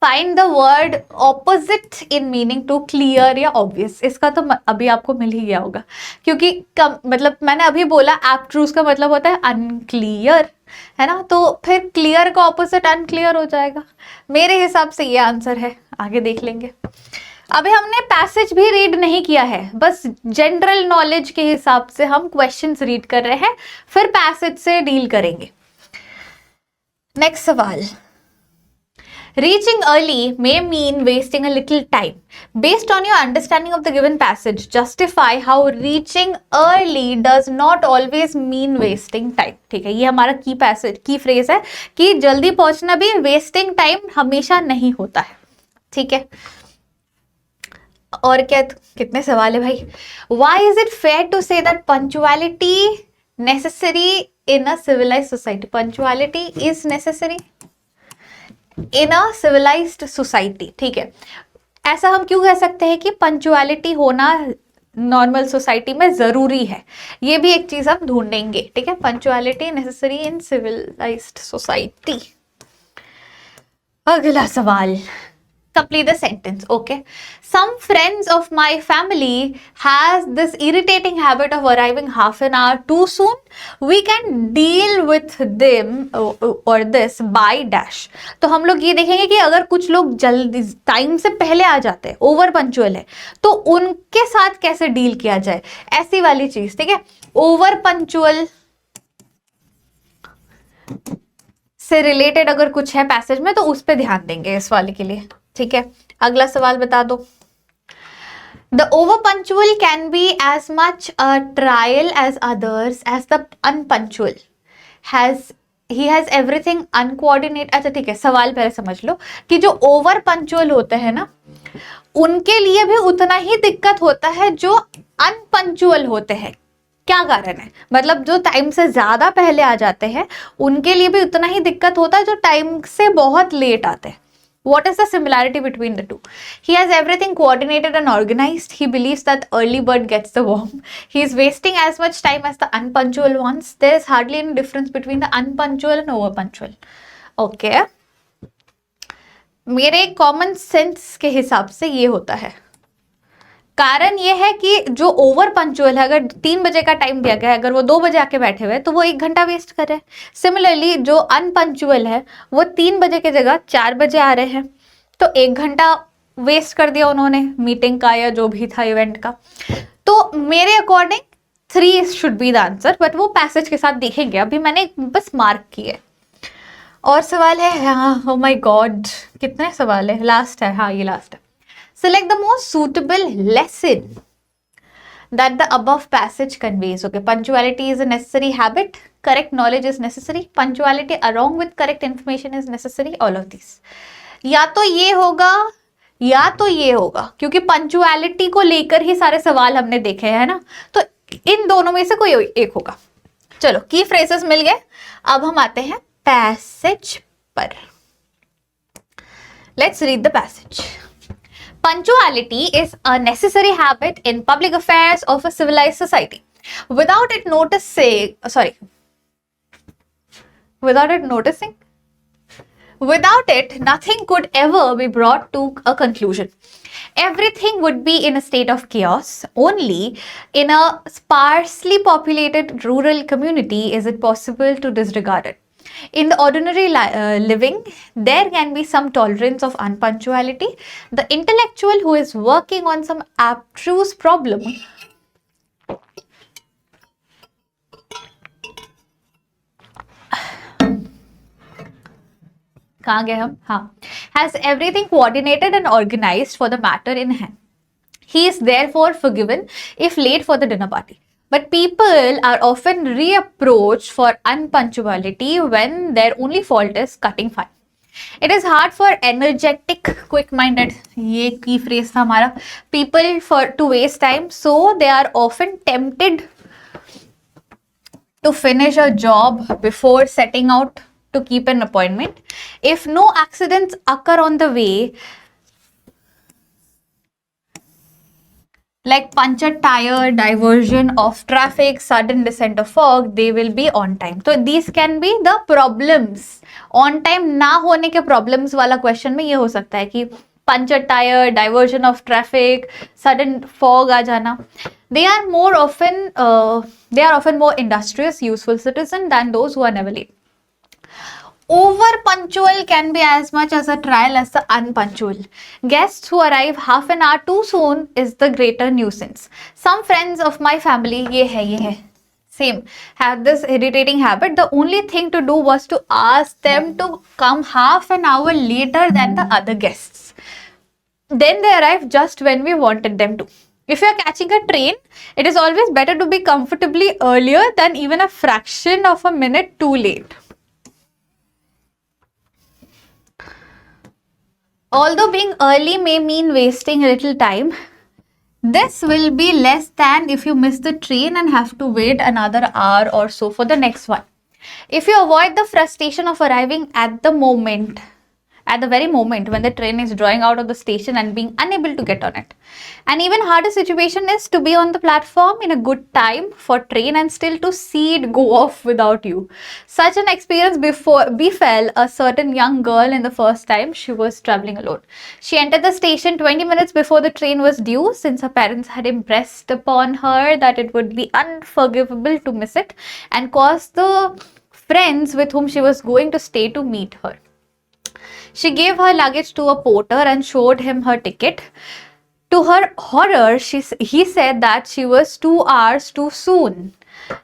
find the word opposite in meaning to clear या ऑब्वियस. इसका तो अभी आपको मिल ही गया होगा, क्योंकि मतलब मैंने अभी बोला एब्ट्रूस का मतलब होता है अनक्लियर, है ना. तो फिर क्लियर का ऑपोजिट अनक्लियर हो जाएगा. मेरे हिसाब से ये आंसर है, आगे देख लेंगे. अभी हमने पैसेज भी रीड नहीं किया है, बस जनरल नॉलेज के हिसाब से हम क्वेश्चंस रीड कर रहे हैं, फिर पैसेज से डील करेंगे. नेक्स्ट सवाल. Reaching early may mean wasting a little time. Based on your understanding of the given passage, justify how reaching early does not always mean wasting time. ठीक है, ये हमारा की फ्रेज है कि जल्दी पहुंचना भी वेस्टिंग टाइम हमेशा नहीं होता है, ठीक है. और क्या, कितने सवाल है भाई. Why is it fair to say that punctuality necessary in a civilized society? Punctuality is necessary in a civilised society, ठीक है. ऐसा हम क्यों कह सकते हैं कि पंचुअलिटी होना नॉर्मल सोसाइटी में जरूरी है, ये भी एक चीज हम ढूंढेंगे, ठीक है. Punctuality necessary in civilised society. अगला सवाल, complete the sentence. Okay, some friends of my family has this irritating habit of arriving half an hour too soon. We can deal with them or this by dash. तो हम लोग ये देखेंगे कि अगर कुछ लोग जल्दी टाइम से पहले आ जाते हैं, ओवर पंचुअल है, तो उनके साथ कैसे डील किया जाए, ऐसी वाली चीज, ठीक है. ओवर पंचुअल से रिलेटेड अगर कुछ है पैसेज में तो उस पर ध्यान देंगे इस वाले के लिए, ठीक है. अगला सवाल बता दो. The over punctual can be as much a trial as others as the unpunctual. He has everything uncoordinated. अच्छा ठीक है, सवाल पहले समझ लो कि जो ओवर पंचुअल होते हैं ना, उनके लिए भी उतना ही दिक्कत होता है जो अनपंचुअल होते हैं. क्या कारण है, मतलब जो टाइम से ज्यादा पहले आ जाते हैं उनके लिए भी उतना ही दिक्कत होता है जो टाइम से बहुत लेट आते हैं. What is the similarity between the two? He has everything coordinated and organized. He believes that early bird gets the worm. He is wasting as much time as the unpunctual ones. There is hardly any difference between the unpunctual and over punctual. Okay. मेरे common sense के हिसाब से ये होता है. कारण ये है कि जो ओवर पंक्चुअल है, अगर 3 बजे का टाइम दिया गया है, अगर वो 2 बजे आके बैठे हुए हैं तो वो 1 घंटा वेस्ट कर रहे हैं। सिमिलरली जो अनपंक्चुअल है वो 3 बजे की जगह 4 बजे आ रहे हैं, तो 1 घंटा वेस्ट कर दिया उन्होंने मीटिंग का या जो भी था इवेंट का। तो मेरे according 3 should be the answer, but वो पैसेज के साथ देखेंगे, अभी मैंने बस मार्क किए। और सवाल है, हाँ, ओ माय गॉड, कितने सवाल है, लास्ट है, हाँ ये लास्ट है। Select the most suitable lesson that the above passage conveys. Okay, punctuality is a necessary habit. Correct knowledge is necessary. Punctuality along with correct information is necessary. All of these. या तो ये होगा या तो ये होगा, क्योंकि पंचुअलिटी को लेकर ही सारे सवाल हमने देखे हैं ना, तो इन दोनों में से कोई एक होगा। चलो, की फ्रेजेस मिल गए, अब हम आते हैं पैसेज पर। Let's read the passage. Punctuality is a necessary habit in public affairs of a civilized society. Without it noticing, without it, nothing could ever be brought to a conclusion. Everything would be in a state of chaos. Only in a sparsely populated rural community is it possible to disregard it. In the ordinary living, there can be some tolerance of unpunctuality. The intellectual who is working on some abstruse problem कहाँ गए हम, हाँ, has everything coordinated and organized for the matter in hand. He is therefore forgiven if late for the dinner party. But people are often reapproached for unpunctuality when their only fault is cutting fine. It is hard for energetic, quick-minded, ये की phrase था हमारा, people to waste time, so they are often tempted to finish a job before setting out to keep an appointment. If no accidents occur on the way, like punctured tire, diversion of traffic, sudden descent of fog, they will be on time. So these can be the problems. On time ना होने के problems वाला question में ये हो सकता है कि punctured tire, diversion of traffic, sudden fog आ जाना. They are often more industrious, useful citizen than those who are never late. Over punctual can be as much as a trial as the unpunctual. Guests who arrive half an hour too soon is the greater nuisance. Some friends of my family, ये है, same, have this irritating habit. The only thing to do was to ask them to come half an hour later than the other guests. Then they arrive just when we wanted them to. If you are catching a train, it is always better to be comfortably earlier than even a fraction of a minute too late. Although being early may mean wasting a little time, this will be less than if you miss the train and have to wait another hour or so for the next one. If you avoid the frustration of arriving at the very moment when the train is drawing out of the station and being unable to get on it. An even harder situation is to be on the platform in a good time for train and still to see it go off without you. Such an experience befell a certain young girl in the first time she was traveling alone. She entered the station 20 minutes before the train was due, since her parents had impressed upon her that it would be unforgivable to miss it, and caused the friends with whom she was going to stay to meet her. She gave her luggage to a porter and showed him her ticket. To her horror, he said that she was 2 hours too soon.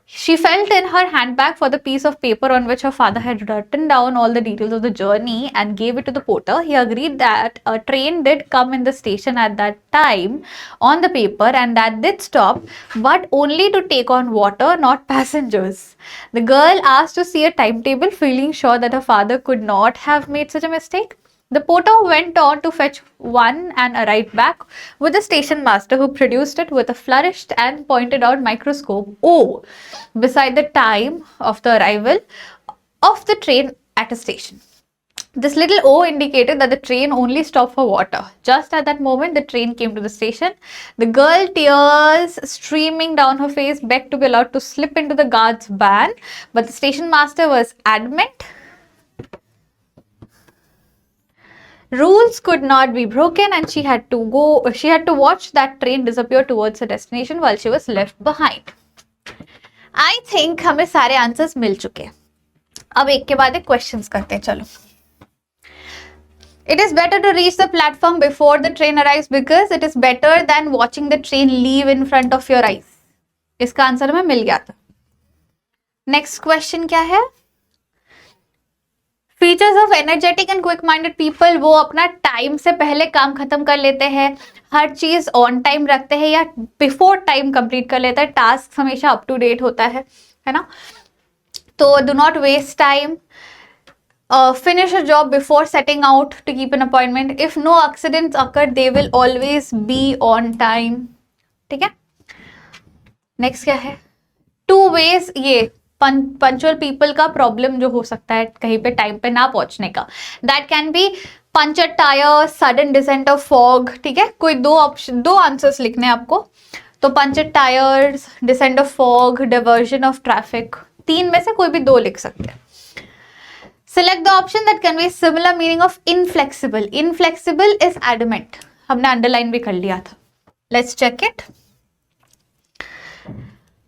She felt in her handbag for the piece of paper on which her father had written down all the details of the journey and gave it to the porter. He agreed that a train did come in the station at that time on the paper and that did stop, but only to take on water, not passengers. The girl asked to see a timetable, feeling sure that her father could not have made such a mistake. The porter went on to fetch one and arrived back with the station master, who produced it with a flourish and pointed out microscope O beside the time of the arrival of the train at a station. This little O indicated that the train only stopped for water. Just at that moment, the train came to the station. The girl, tears streaming down her face, begged to be allowed to slip into the guard's van, but the station master was adamant. Rules could not be broken and she had to watch that train disappear towards her destination while she was left behind. I think हमें सारे answers मिल चुके हैं. अब एक के बाद एक questions करते हैं. चलो. It is better to reach the platform before the train arrives because it is better than watching the train leave in front of your eyes. इसका आंसर हमें मिल गया था. नेक्स्ट क्वेश्चन क्या है? Features of energetic and quick minded people, वो अपना time से पहले काम खत्म कर लेते हैं, हर चीज ऑन टाइम रखते हैं या बिफोर टाइम कंप्लीट कर लेते हैं, टास्क हमेशा अप टू डेट होता है ना. तो do not waste time, finish a job before setting out to keep an appointment. If no accidents occur, they will always be on time. ठीक है. नेक्स्ट क्या है? 2 ways, ये पंचुअल पीपल का प्रॉब्लम जो हो सकता है कहीं पे टाइम पे ना पहुंचने का. That can be puncture tyre, sudden descent of fog. ठीक है. कोई दो आंसर्स लिखने हैं आपको. तो puncture tyres, descent of fog, diversion of traffic, 3 में से कोई भी 2 लिख सकते हैं. Select the option that conveys similar meaning of inflexible. Inflexible is adamant. हमने underline भी कर लिया था. Let's check it.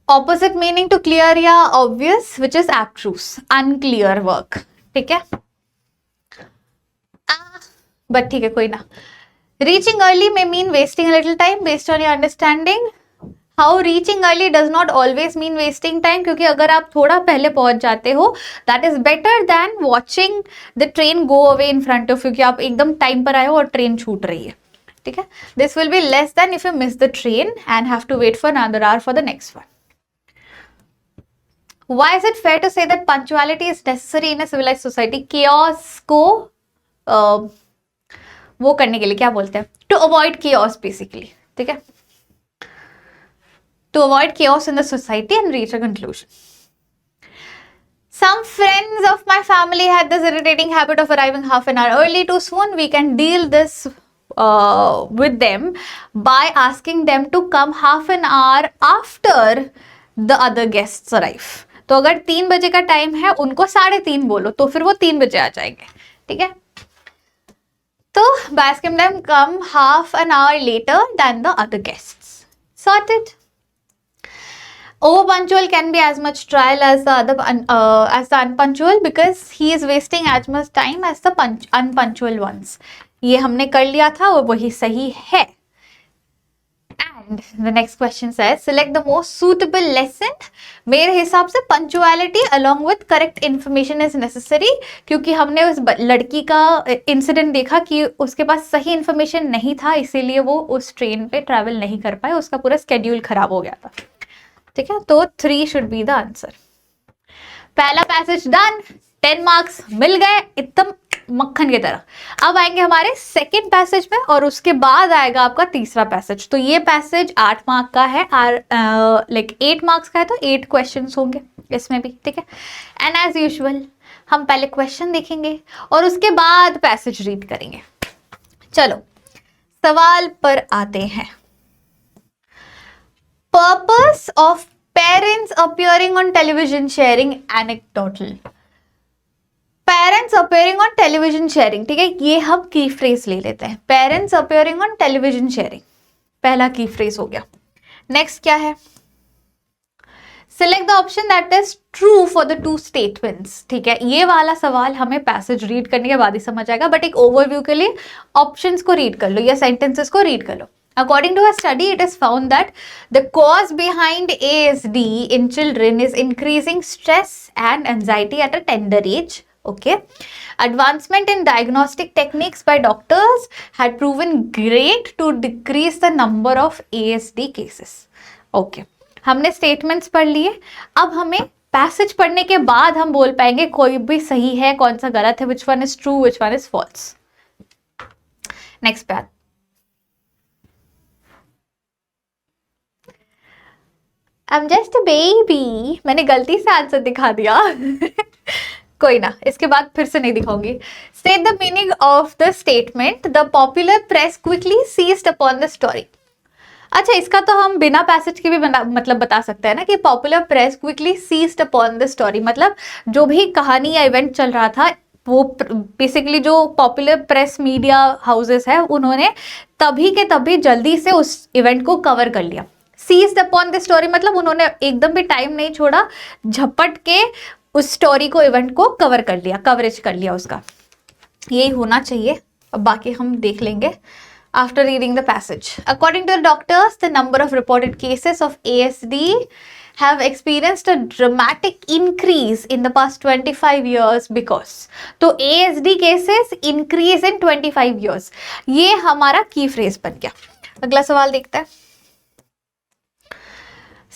Opposite meaning to clear या obvious, which is abstruse, unclear work. ठीक है. But ठीक है, कोई ना. Reaching early may mean wasting a little time based on your understanding. How reaching early does not always mean wasting time, क्योंकि अगर आप थोड़ा पहले पहुंच जाते हो, that is better than watching the train go away in front of you, कि आप एकदम टाइम पर आए हो और ट्रेन छूट रही है. ठीक है. This will be less than if you miss the train and have to wait for another hour for the next one. Why is it fair to say that punctuality is necessary in a civilized society? Chaos को वो करने के लिए क्या बोलते हैं? To avoid chaos basically. ठीक है. To avoid chaos in the society and reach a conclusion. Some friends of my family had this irritating habit of arriving half an hour early too soon. We can deal this with them by asking them to come half an hour after the other guests arrive. तो अगर 3 बजे का time है, उनको 3:30 बोलो, तो फिर वो 3 बजे आ जाएंगे. ठीक है. तो by asking them come half an hour later than the other guests. Sorted. Over punctual can be as much trial as the unpunctual because he is wasting as much time as the unpunctual ones. ये हमने कर लिया था और वही सही है. And the next question says select the most suitable lesson. मेरे हिसाब से punctuality along with correct information is necessary, क्योंकि हमने उस लड़की का इंसिडेंट देखा कि उसके पास सही इंफॉर्मेशन नहीं था, इसीलिए वो उस ट्रेन पे ट्रैवल नहीं कर पाए, उसका पूरा स्केड्यूल खराब हो गया था. ठीक है. तो 3 शुड बी द आंसर. पहला पैसेज डन, 10 मार्क्स मिल गए एकदम मक्खन की तरह. अब आएंगे हमारे सेकंड पैसेज में और उसके बाद आएगा आपका तीसरा पैसेज. तो ये पैसेज 8 मार्क का है और 8 मार्क्स का है, तो 8 क्वेश्चंस होंगे इसमें भी. ठीक है. एंड एज यूजुअल हम पहले क्वेश्चन देखेंगे और उसके बाद पैसेज रीड करेंगे. चलो सवाल पर आते हैं. Purpose of parents appearing on television sharing anecdotal. Parents appearing on television sharing. ठीक है. ये हम की फ्रेज ले लेते हैं. Parents appearing on television sharing. पहला की फ्रेज हो गया. नेक्स्ट क्या है? Select the option that is true for the 2 statements. ठीक है. ये वाला सवाल हमें पैसेज रीड करने के बाद ही समझ आएगा, बट एक ओवरव्यू के लिए ऑप्शंस को रीड कर लो या सेंटेंसेस को रीड कर लो. According to a study, it is found that the cause behind ASD in children is increasing stress and anxiety at a tender age. Okay. Advancement in diagnostic techniques by doctors had proven great to decrease the number of ASD cases. Okay. हमने statements पढ़ लिए. अब हमें passage पढ़ने के बाद हम बोल पाएंगे कोई भी सही है, कौन सा गलत है, which one is true, which one is false. Next part. I'm just a baby. मैंने गलती से आंसर दिखा दिया. कोई ना, इसके बाद फिर से नहीं दिखाऊंगी. State the meaning of the statement. The popular press quickly seized upon the story. अच्छा, इसका तो हम बिना पैसेज के भी मतलब बता सकते हैं ना कि popular press quickly seized upon the story. मतलब जो भी कहानी या इवेंट चल रहा था, वो बेसिकली जो पॉपुलर प्रेस मीडिया हाउसेस है उन्होंने तभी के तभी जल्दी से उस इवेंट को कवर कर लिया। सीज्ड अपॉन दिस स्टोरी मतलब उन्होंने एकदम भी टाइम नहीं छोड़ा, झपट के उस स्टोरी को, इवेंट को कवर कर लिया, कवरेज कर लिया उसका। यही होना चाहिए। अब बाकी हम देख लेंगे after reading the passage. According to the doctors, the number of reported cases of ASD have experienced a dramatic increase in the past 25 years because. तो ASD cases increase in 25 years. ये हमारा की फ्रेज बन गया। अगला सवाल देखते हैं।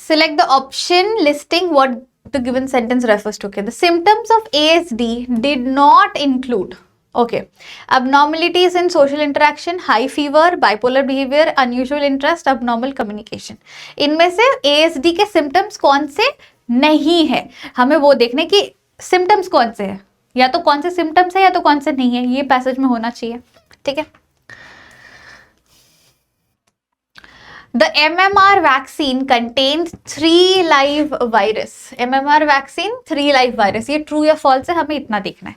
Select the option listing what the given sentence refers to. Okay, the symptoms of ASD did not include, okay, abnormalities in social interaction, high fever, bipolar behavior, unusual interest, abnormal communication. इनमें से ASD के symptoms कौन से नहीं है, हमें वो देखने कि symptoms कौन से हैं, या तो कौन से symptoms है या तो कौन से नहीं है, ये पैसेज में होना चाहिए। ठीक है। The MMR vaccine contains 3 live virus. MMR vaccine 3 live virus. ये true या false है, हमें इतना देखना है।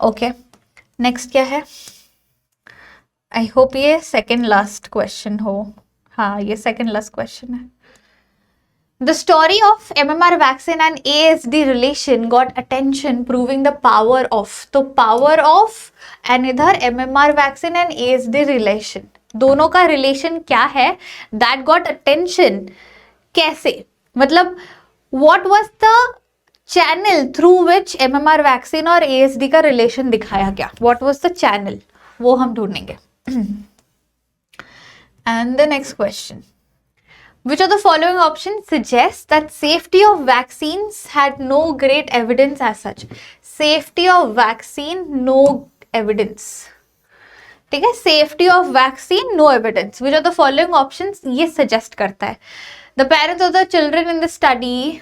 ओके, नेक्स्ट क्या है? आई होप ये सेकेंड लास्ट क्वेश्चन हो। हाँ, ये सेकेंड लास्ट क्वेश्चन है। The story of MMR vaccine and ASD relation got attention, proving the power of. तो power of and इधर MMR vaccine and ASD relation, दोनों का रिलेशन क्या है? That got attention. कैसे? मतलब what was the channel through which MMR vaccine और ASD का रिलेशन दिखाया गया? What was the channel? वो हम ढूंढेंगे। And the next question, which of the following options suggests that safety of vaccines had no great evidence as such? Safety of vaccine, no evidence. ठीक है, safety of vaccine no evidence. Which of the following options ये suggest करता है? The parents of the children in the study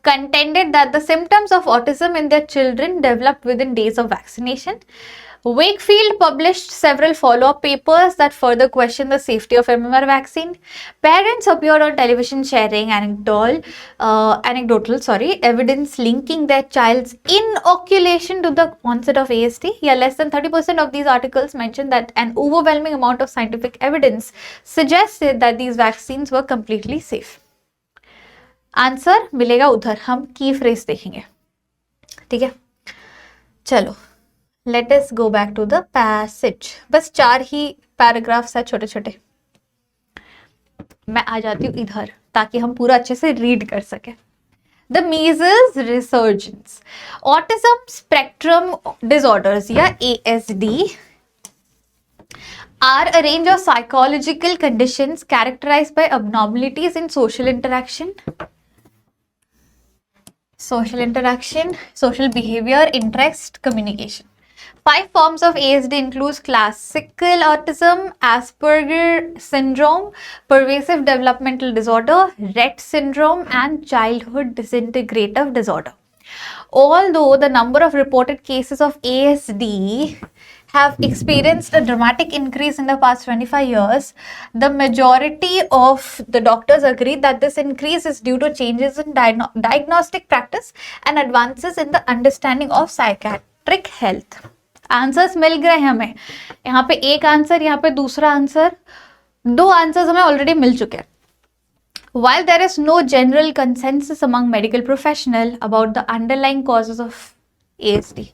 contended that the symptoms of autism in their children developed within days of vaccination. Wakefield published several follow-up papers that further questioned the safety of MMR vaccine. Parents appeared on television sharing anecdotal evidence linking their child's inoculation to the onset of ASD. Yeah, less than 30% of these articles mentioned that an overwhelming amount of scientific evidence suggested that these vaccines were completely safe. Answer मिलेगा उधर, हम key phrase देखेंगे। ठीक है, चलो let us go back to the passage. बस 4 ही paragraphs है छोटे छोटे। मैं आ जाती हूँ इधर ताकि हम पूरा अच्छे से रीड कर सके। The measles resurgence, autism spectrum disorders या ASD are a range of psychological conditions characterized by abnormalities in social interaction, social behavior, interest, communication. 5 forms of ASD includes classical autism, Asperger syndrome, pervasive developmental disorder, Rett syndrome, and childhood disintegrative disorder. Although the number of reported cases of ASD have experienced a dramatic increase in the past 25 years, the majority of the doctors agree that this increase is due to changes in diagnostic practice and advances in the understanding of psychiatric health. Answers मिल गए हमें, यहाँ पे एक answer, यहाँ पे दूसरा answer, 2 answers हमें ऑलरेडी मिल चुके हैं। While there is no general consensus among medical professionals about the underlying causes of ASD,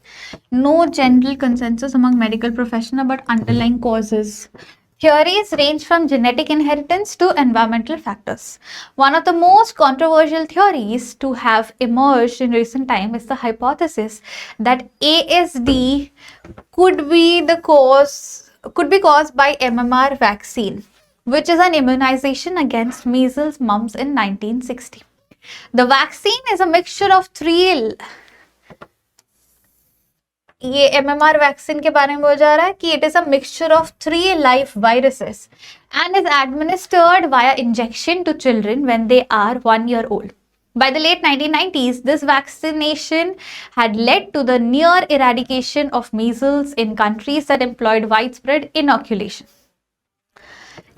no general consensus among medical professionals about underlying causes. Theories range from genetic inheritance to environmental factors. One of the most controversial theories to have emerged in recent time is the hypothesis that ASD could be caused by MMR vaccine, which is an immunization against measles, mumps in 1960. The vaccine is a mixture of 3 ये MMR vaccine के बारे में बोला जा रहा है कि it is a mixture of 3 live viruses and is administered via injection to children when they are 1 year old. By the late 1990s, this vaccination had led to the near eradication of measles in countries that employed widespread inoculation.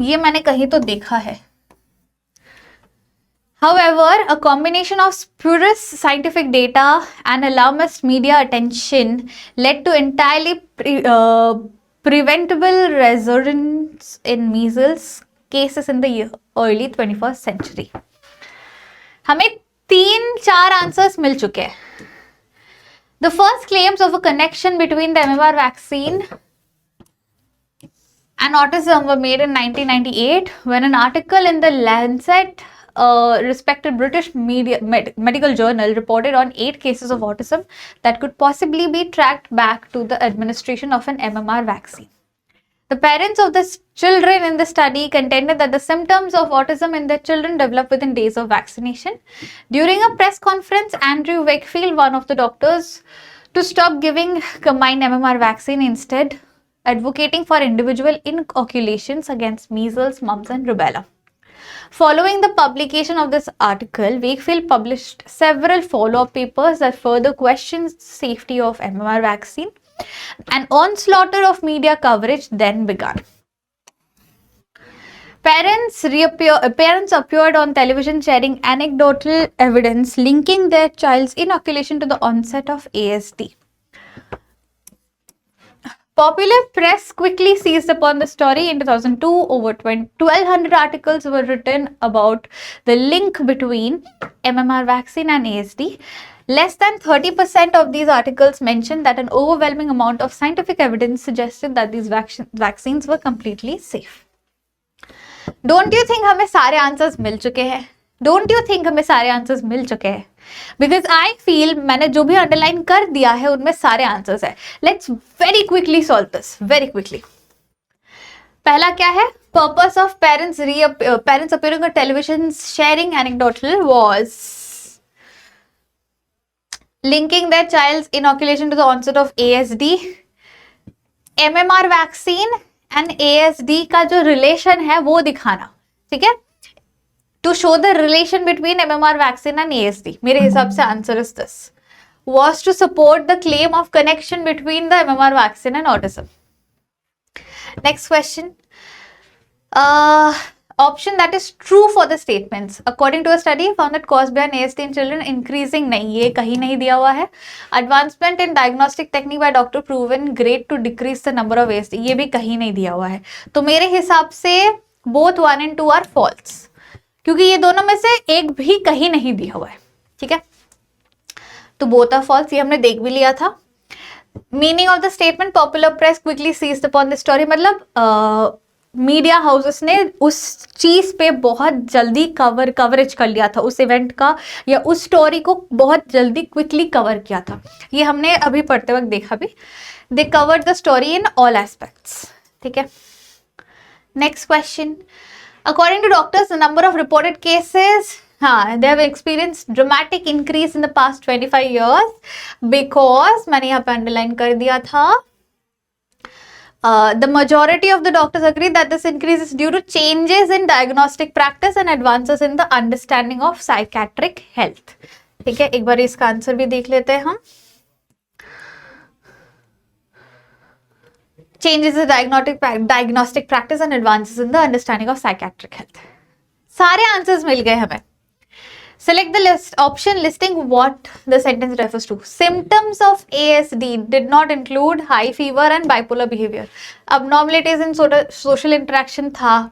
ये मैंने कहीं तो देखा है। However, a combination of spurious scientific data and alarmist media attention led to entirely preventable resurgence in measles cases in the early 21st century. हमें 3-4 answers मिल चुके हैं. The first claims of a connection between the MMR vaccine and autism were made in 1998 when an article in the Lancet, a respected British medical journal, reported on 8 cases of autism that could possibly be tracked back to the administration of an MMR vaccine. The parents of the children in the study contended that the symptoms of autism in their children developed within days of vaccination. During a press conference, Andrew Wakefield, one of the doctors, to stop giving combined MMR vaccine, instead advocating for individual inoculations against measles, mumps and rubella. Following the publication of this article, Wakefield published several follow-up papers that further questioned the safety of MMR vaccine. An onslaught of media coverage then began. Parents appeared on television sharing anecdotal evidence linking their child's inoculation to the onset of ASD. Popular press quickly seized upon the story. In 2002, over 1,200 articles were written about the link between MMR vaccine and ASD. Less than 30% of these articles mentioned that an overwhelming amount of scientific evidence suggested that these vaccines were completely safe. Don't you think हमें सारे answers मिल चुके हैं? Don't you think हमें सारे answers मिल चुके हैं? Because I feel मैंने जो भी अंडरलाइन कर दिया है उनमें सारे आंसर्स है. Let's very quickly solve this. Very quickly. पहला क्या है? Purpose of parents appearing on television sharing anecdotal was linking their child's inoculation to the onset of ASD. MMR vaccine and ASD का जो relation है वो दिखाना. ठीक है? To show the relation between MMR vaccine and ASD, मेरे हिसाब से answer is this, was to support the claim of connection between the MMR vaccine and autism. Next question. Option that is true for the statements. According to a study found that caused by an ASD in children increasing, नहीं, ये कहीं नहीं दिया हुआ है. Advancement in diagnostic technique by doctor proven great to decrease the number of ASD, ये भी कहीं नहीं दिया हुआ है. तो मेरे हिसाब से both 1 and 2 are false. क्योंकि ये दोनों में से एक भी कहीं नहीं दिया हुआ है. ठीक है, तो बोथ आर फॉल्स, ये हमने देख भी लिया था. Meaning of the statement, popular press quickly seized upon the story, मतलब मीडिया हाउसेस ने उस चीज पे बहुत जल्दी कवरेज कर लिया था, उस इवेंट का या उस स्टोरी को बहुत जल्दी क्विकली कवर किया था. ये हमने अभी पढ़ते वक्त देखा भी. दे covered the story in all aspects. ठीक है, next question. According to doctors, the number of reported cases, they have experienced dramatic increase in the past 25 years because, मैंने यहाँ पे underline कर दिया था, the majority of the doctors agree that this increase is due to changes in diagnostic practice and advances in the understanding of psychiatric health. ठीक है, एक बार इसका आंसर भी देख लेते हैं हम. Changes in diagnostic practice and advances in the understanding of psychiatric health. सारे आंसर्स मिल गए हमें. Select the list option listing what the sentence refers to. Symptoms of ASD did not include high fever and bipolar behavior. Abnormalities in social interaction था,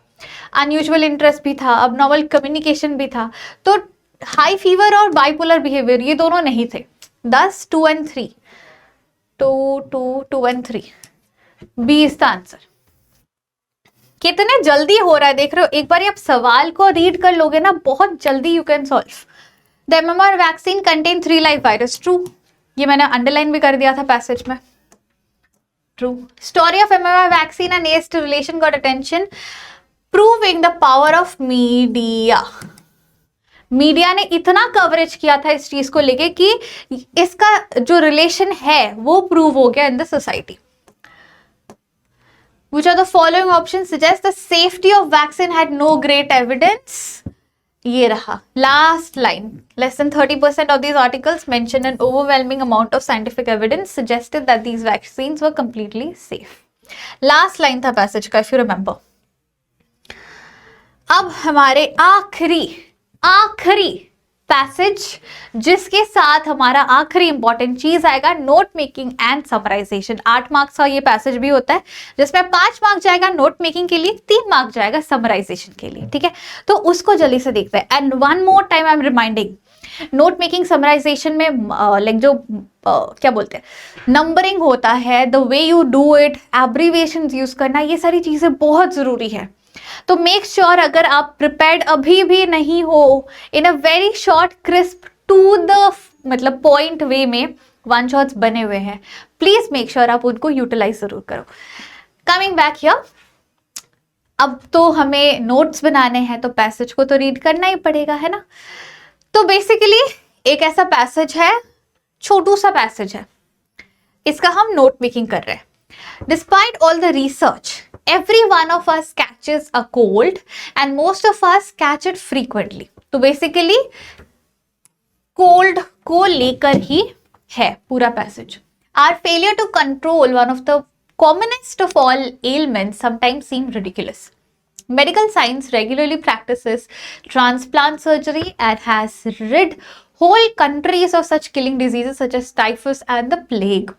unusual interest भी था, abnormal communication भी था. तो high fever और bipolar behavior ये दोनों नहीं थे. Thus 2 and 3. 2 and 3. B is the answer. कितने जल्दी हो रहा है देख रहे हो. एक बार आप सवाल को रीड कर लोगे ना, बहुत जल्दी you can solve. The MMR vaccine contain 3 live virus. True, ये मैंने अंडरलाइन भी कर दिया था पैसेज में. True. Story of MMR vaccine and ASD relation got attention, proving the power of media. Media ने इतना कवरेज किया था इस चीज को लेके कि इसका जो रिलेशन है वो प्रूव हो गया in the society. Which of the following options suggest the safety of vaccine had no great evidence? ये रहा last line. Less than 30% of these articles mentioned an overwhelming amount of scientific evidence suggested that these vaccines were completely safe. Last line था passage का, if you remember. अब हमारे आखिरी आखिरी passage जिसके साथ हमारा आखिरी इंपॉर्टेंट चीज आएगा, note making and summarisation. 8 marks का ये पैसेज भी होता है जिसमें 5 मार्क जाएगा नोट मेकिंग के लिए, 3 मार्क जाएगा समराइजेशन के लिए, ठीक है। तो उसको जल्दी से देखते हैं। And one more time I am reminding, note making summarisation में लाइक जो क्या बोलते हैं नंबरिंग होता है, the way you do it, abbreviations use करना, ये सारी चीजें बहुत जरूरी है। तो मेक श्योर अगर आप प्रिपेयर्ड अभी भी नहीं हो, in a very short crisp to the मतलब पॉइंट वे में वन शॉट्स बने हुए हैं, प्लीज मेक श्योर आप उनको यूटिलाइज जरूर करो। कमिंग बैक हियर, अब तो हमें नोट्स बनाने हैं तो पैसेज को तो रीड करना ही पड़ेगा, है ना। तो बेसिकली एक ऐसा पैसेज है, छोटू सा पैसेज है, इसका हम नोट मेकिंग कर रहे हैं। Despite all the research, every one of us catches a cold and most of us catch it frequently. तो basically cold को लेकर ही है पूरा passage. Our failure to control one of the commonest of all ailments sometimes seem ridiculous. Medical science regularly practices transplant surgery and has rid whole countries of such killing diseases such as typhus and the plague.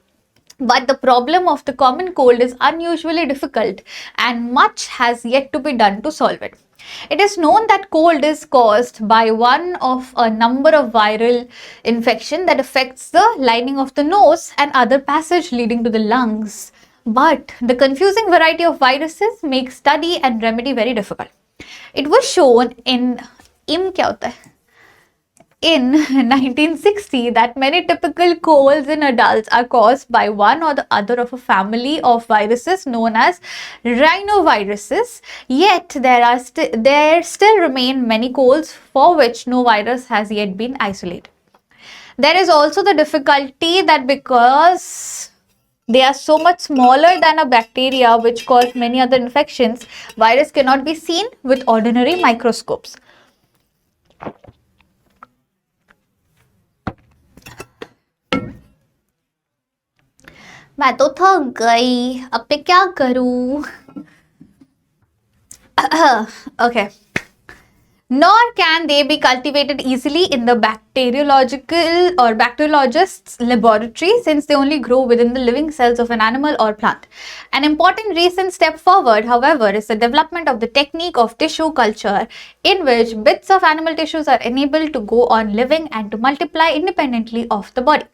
But the problem of the common cold is unusually difficult and much has yet to be done to solve it. It is known that cold is caused by one of a number of viral infection that affects the lining of the nose and other passage leading to the lungs. But the confusing variety of viruses makes study and remedy very difficult. It was shown in क्या होता है? In 1960 that many typical colds in adults are caused by one or the other of a family of viruses known as rhinoviruses. Yet there still remain many colds for which no virus has yet been isolated. There is also the difficulty that because they are so much smaller than a bacteria which cause many other infections, virus cannot be seen with ordinary microscopes. मैं तो थक गई, अब मैं क्या करूं? Okay. Nor can they be cultivated easily in the bacteriological or bacteriologist's laboratory since they only grow within the living cells of an animal or plant. An important recent step forward, however, is the development of the technique of tissue culture in which bits of animal tissues are enabled to go on living and to multiply independently of the body.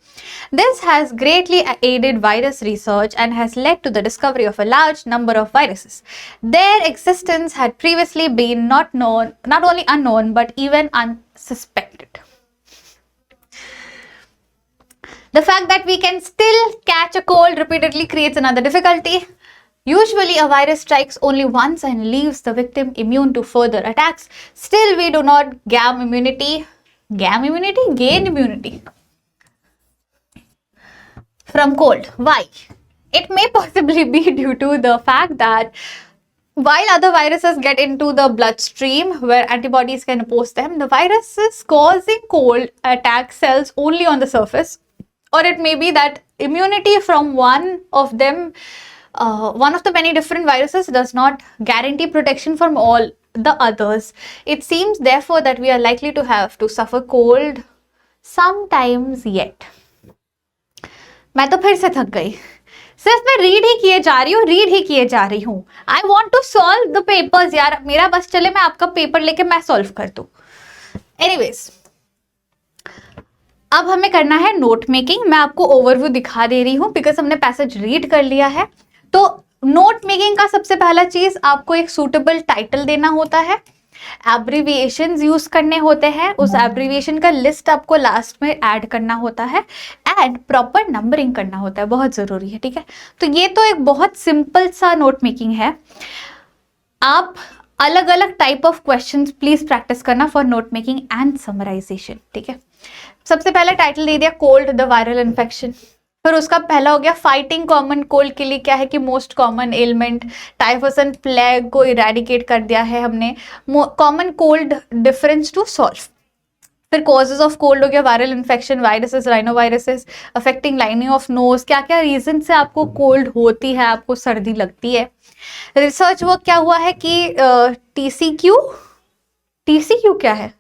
This has greatly aided virus research and has led to the discovery of a large number of viruses. Their existence had previously been not only unknown but even unsuspected. The fact that we can still catch a cold repeatedly creates another difficulty. Usually a virus strikes only once and leaves the victim immune to further attacks. Still we do not gain immunity from cold. Why? It may possibly be due to the fact that while other viruses get into the bloodstream where antibodies can oppose them, the viruses causing cold attack cells only on the surface. Or it may be that immunity from one of them, one of the many different viruses does not guarantee protection from all the others. It seems therefore that we are likely to have to suffer cold sometimes yet. मैं तो फिर से थक गई, सिर्फ मैं read ही किए जा रही हूँ। I want to solve the papers यार, मेरा बस चले मैं आपका पेपर लेके मैं सॉल्व कर दूँ। एनीवेज, अब हमें करना है नोट मेकिंग। मैं आपको ओवरव्यू दिखा दे रही हूँ बिकॉज हमने पैसेज रीड कर लिया है। तो नोट मेकिंग का सबसे पहला चीज आपको एक सूटेबल टाइटल देना होता है, एब्रीविएशंस यूज करने होते हैं, उस एब्रीविएशन का लिस्ट आपको लास्ट में ऐड करना होता है एंड प्रॉपर नंबरिंग करना होता है, बहुत जरूरी है, ठीक है। तो ये तो एक बहुत सिंपल सा नोट मेकिंग है। आप अलग अलग type of questions please practise करना for note making and summarisation, ठीक है। सबसे पहले टाइटल दे दिया कोल्ड द वायरल इन्फेक्शन, फिर उसका पहला हो गया फाइटिंग कॉमन कोल्ड के लिए क्या है कि most common element, typhus and plague को इरेडिकेट कर दिया है हमने, common cold difference to solve. फिर कॉजेज ऑफ कोल्ड हो गया viral infection, viruses, rhinoviruses, affecting lining of nose, क्या क्या रीजन से आपको कोल्ड होती है, आपको सर्दी लगती है। रिसर्च वर्क क्या हुआ है कि टीसीक्यू क्या है,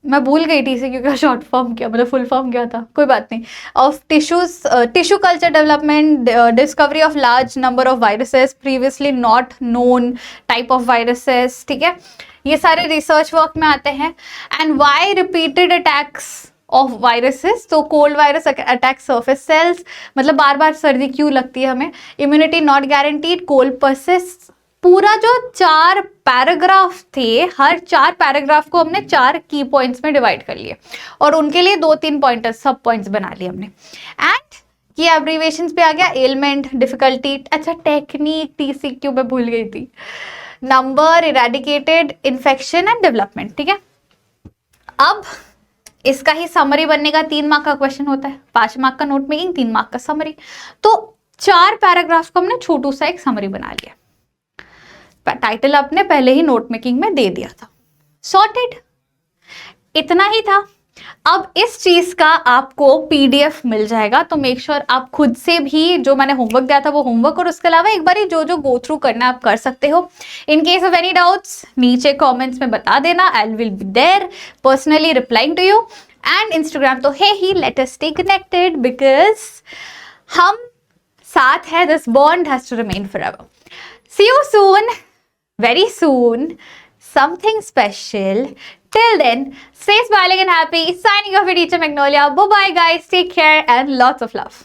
मैं भूल गई TCQ का शॉर्ट फॉर्म क्या, मतलब फुल फॉर्म क्या था, कोई बात नहीं। Of tissues, tissue culture development, discovery of large number of viruses, previously not known type of viruses, ठीक है, ये सारे रिसर्च वर्क में आते हैं। And why repeated attacks of viruses, तो cold virus attack surface cells, मतलब बार बार सर्दी क्यों लगती है हमें, immunity not guaranteed, cold persist. पूरा जो 4 पैराग्राफ थे, हर 4 पैराग्राफ को हमने 4 की पॉइंट्स में डिवाइड कर लिए और उनके लिए 2-3 पॉइंटर्स, सब पॉइंट्स बना लिए हमने। एंड ये एब्रीवेशंस पे आ गया, एलिमेंट, डिफिकल्टी, अच्छा टेक्निक TCQ में भूल गई थी, number, eradicated, infection and development, ठीक है। अब इसका ही समरी बनने का 3 मार्क का क्वेश्चन होता है, 5 मार्क का नोट मेकिंग, 3 मार्क का समरी। तो 4 पैराग्राफ को हमने छोटू सा एक समरी बना लिया, टाइटल आपने पहले ही नोट मेकिंग में दे दिया था, सॉर्टेड, इतना ही था। अब इस चीज का आपको PDF मिल जाएगा, तो मेक श्योर आप खुद से भी जो मैंने होमवर्क दिया था वो होमवर्क, और उसके अलावा एक बार जो जो गो थ्रू करना आप कर सकते हो। In case of any doubts नीचे कमेंट्स में बता देना, I will be there personally replying to you. And Instagram तो है ही, let us stay connected because हम साथ है, this bond has to remain forever. See you soon, very soon, something special. Till then, stay smiling and happy. Signing off with Teacher Magnolia. Bye bye guys, take care and lots of love.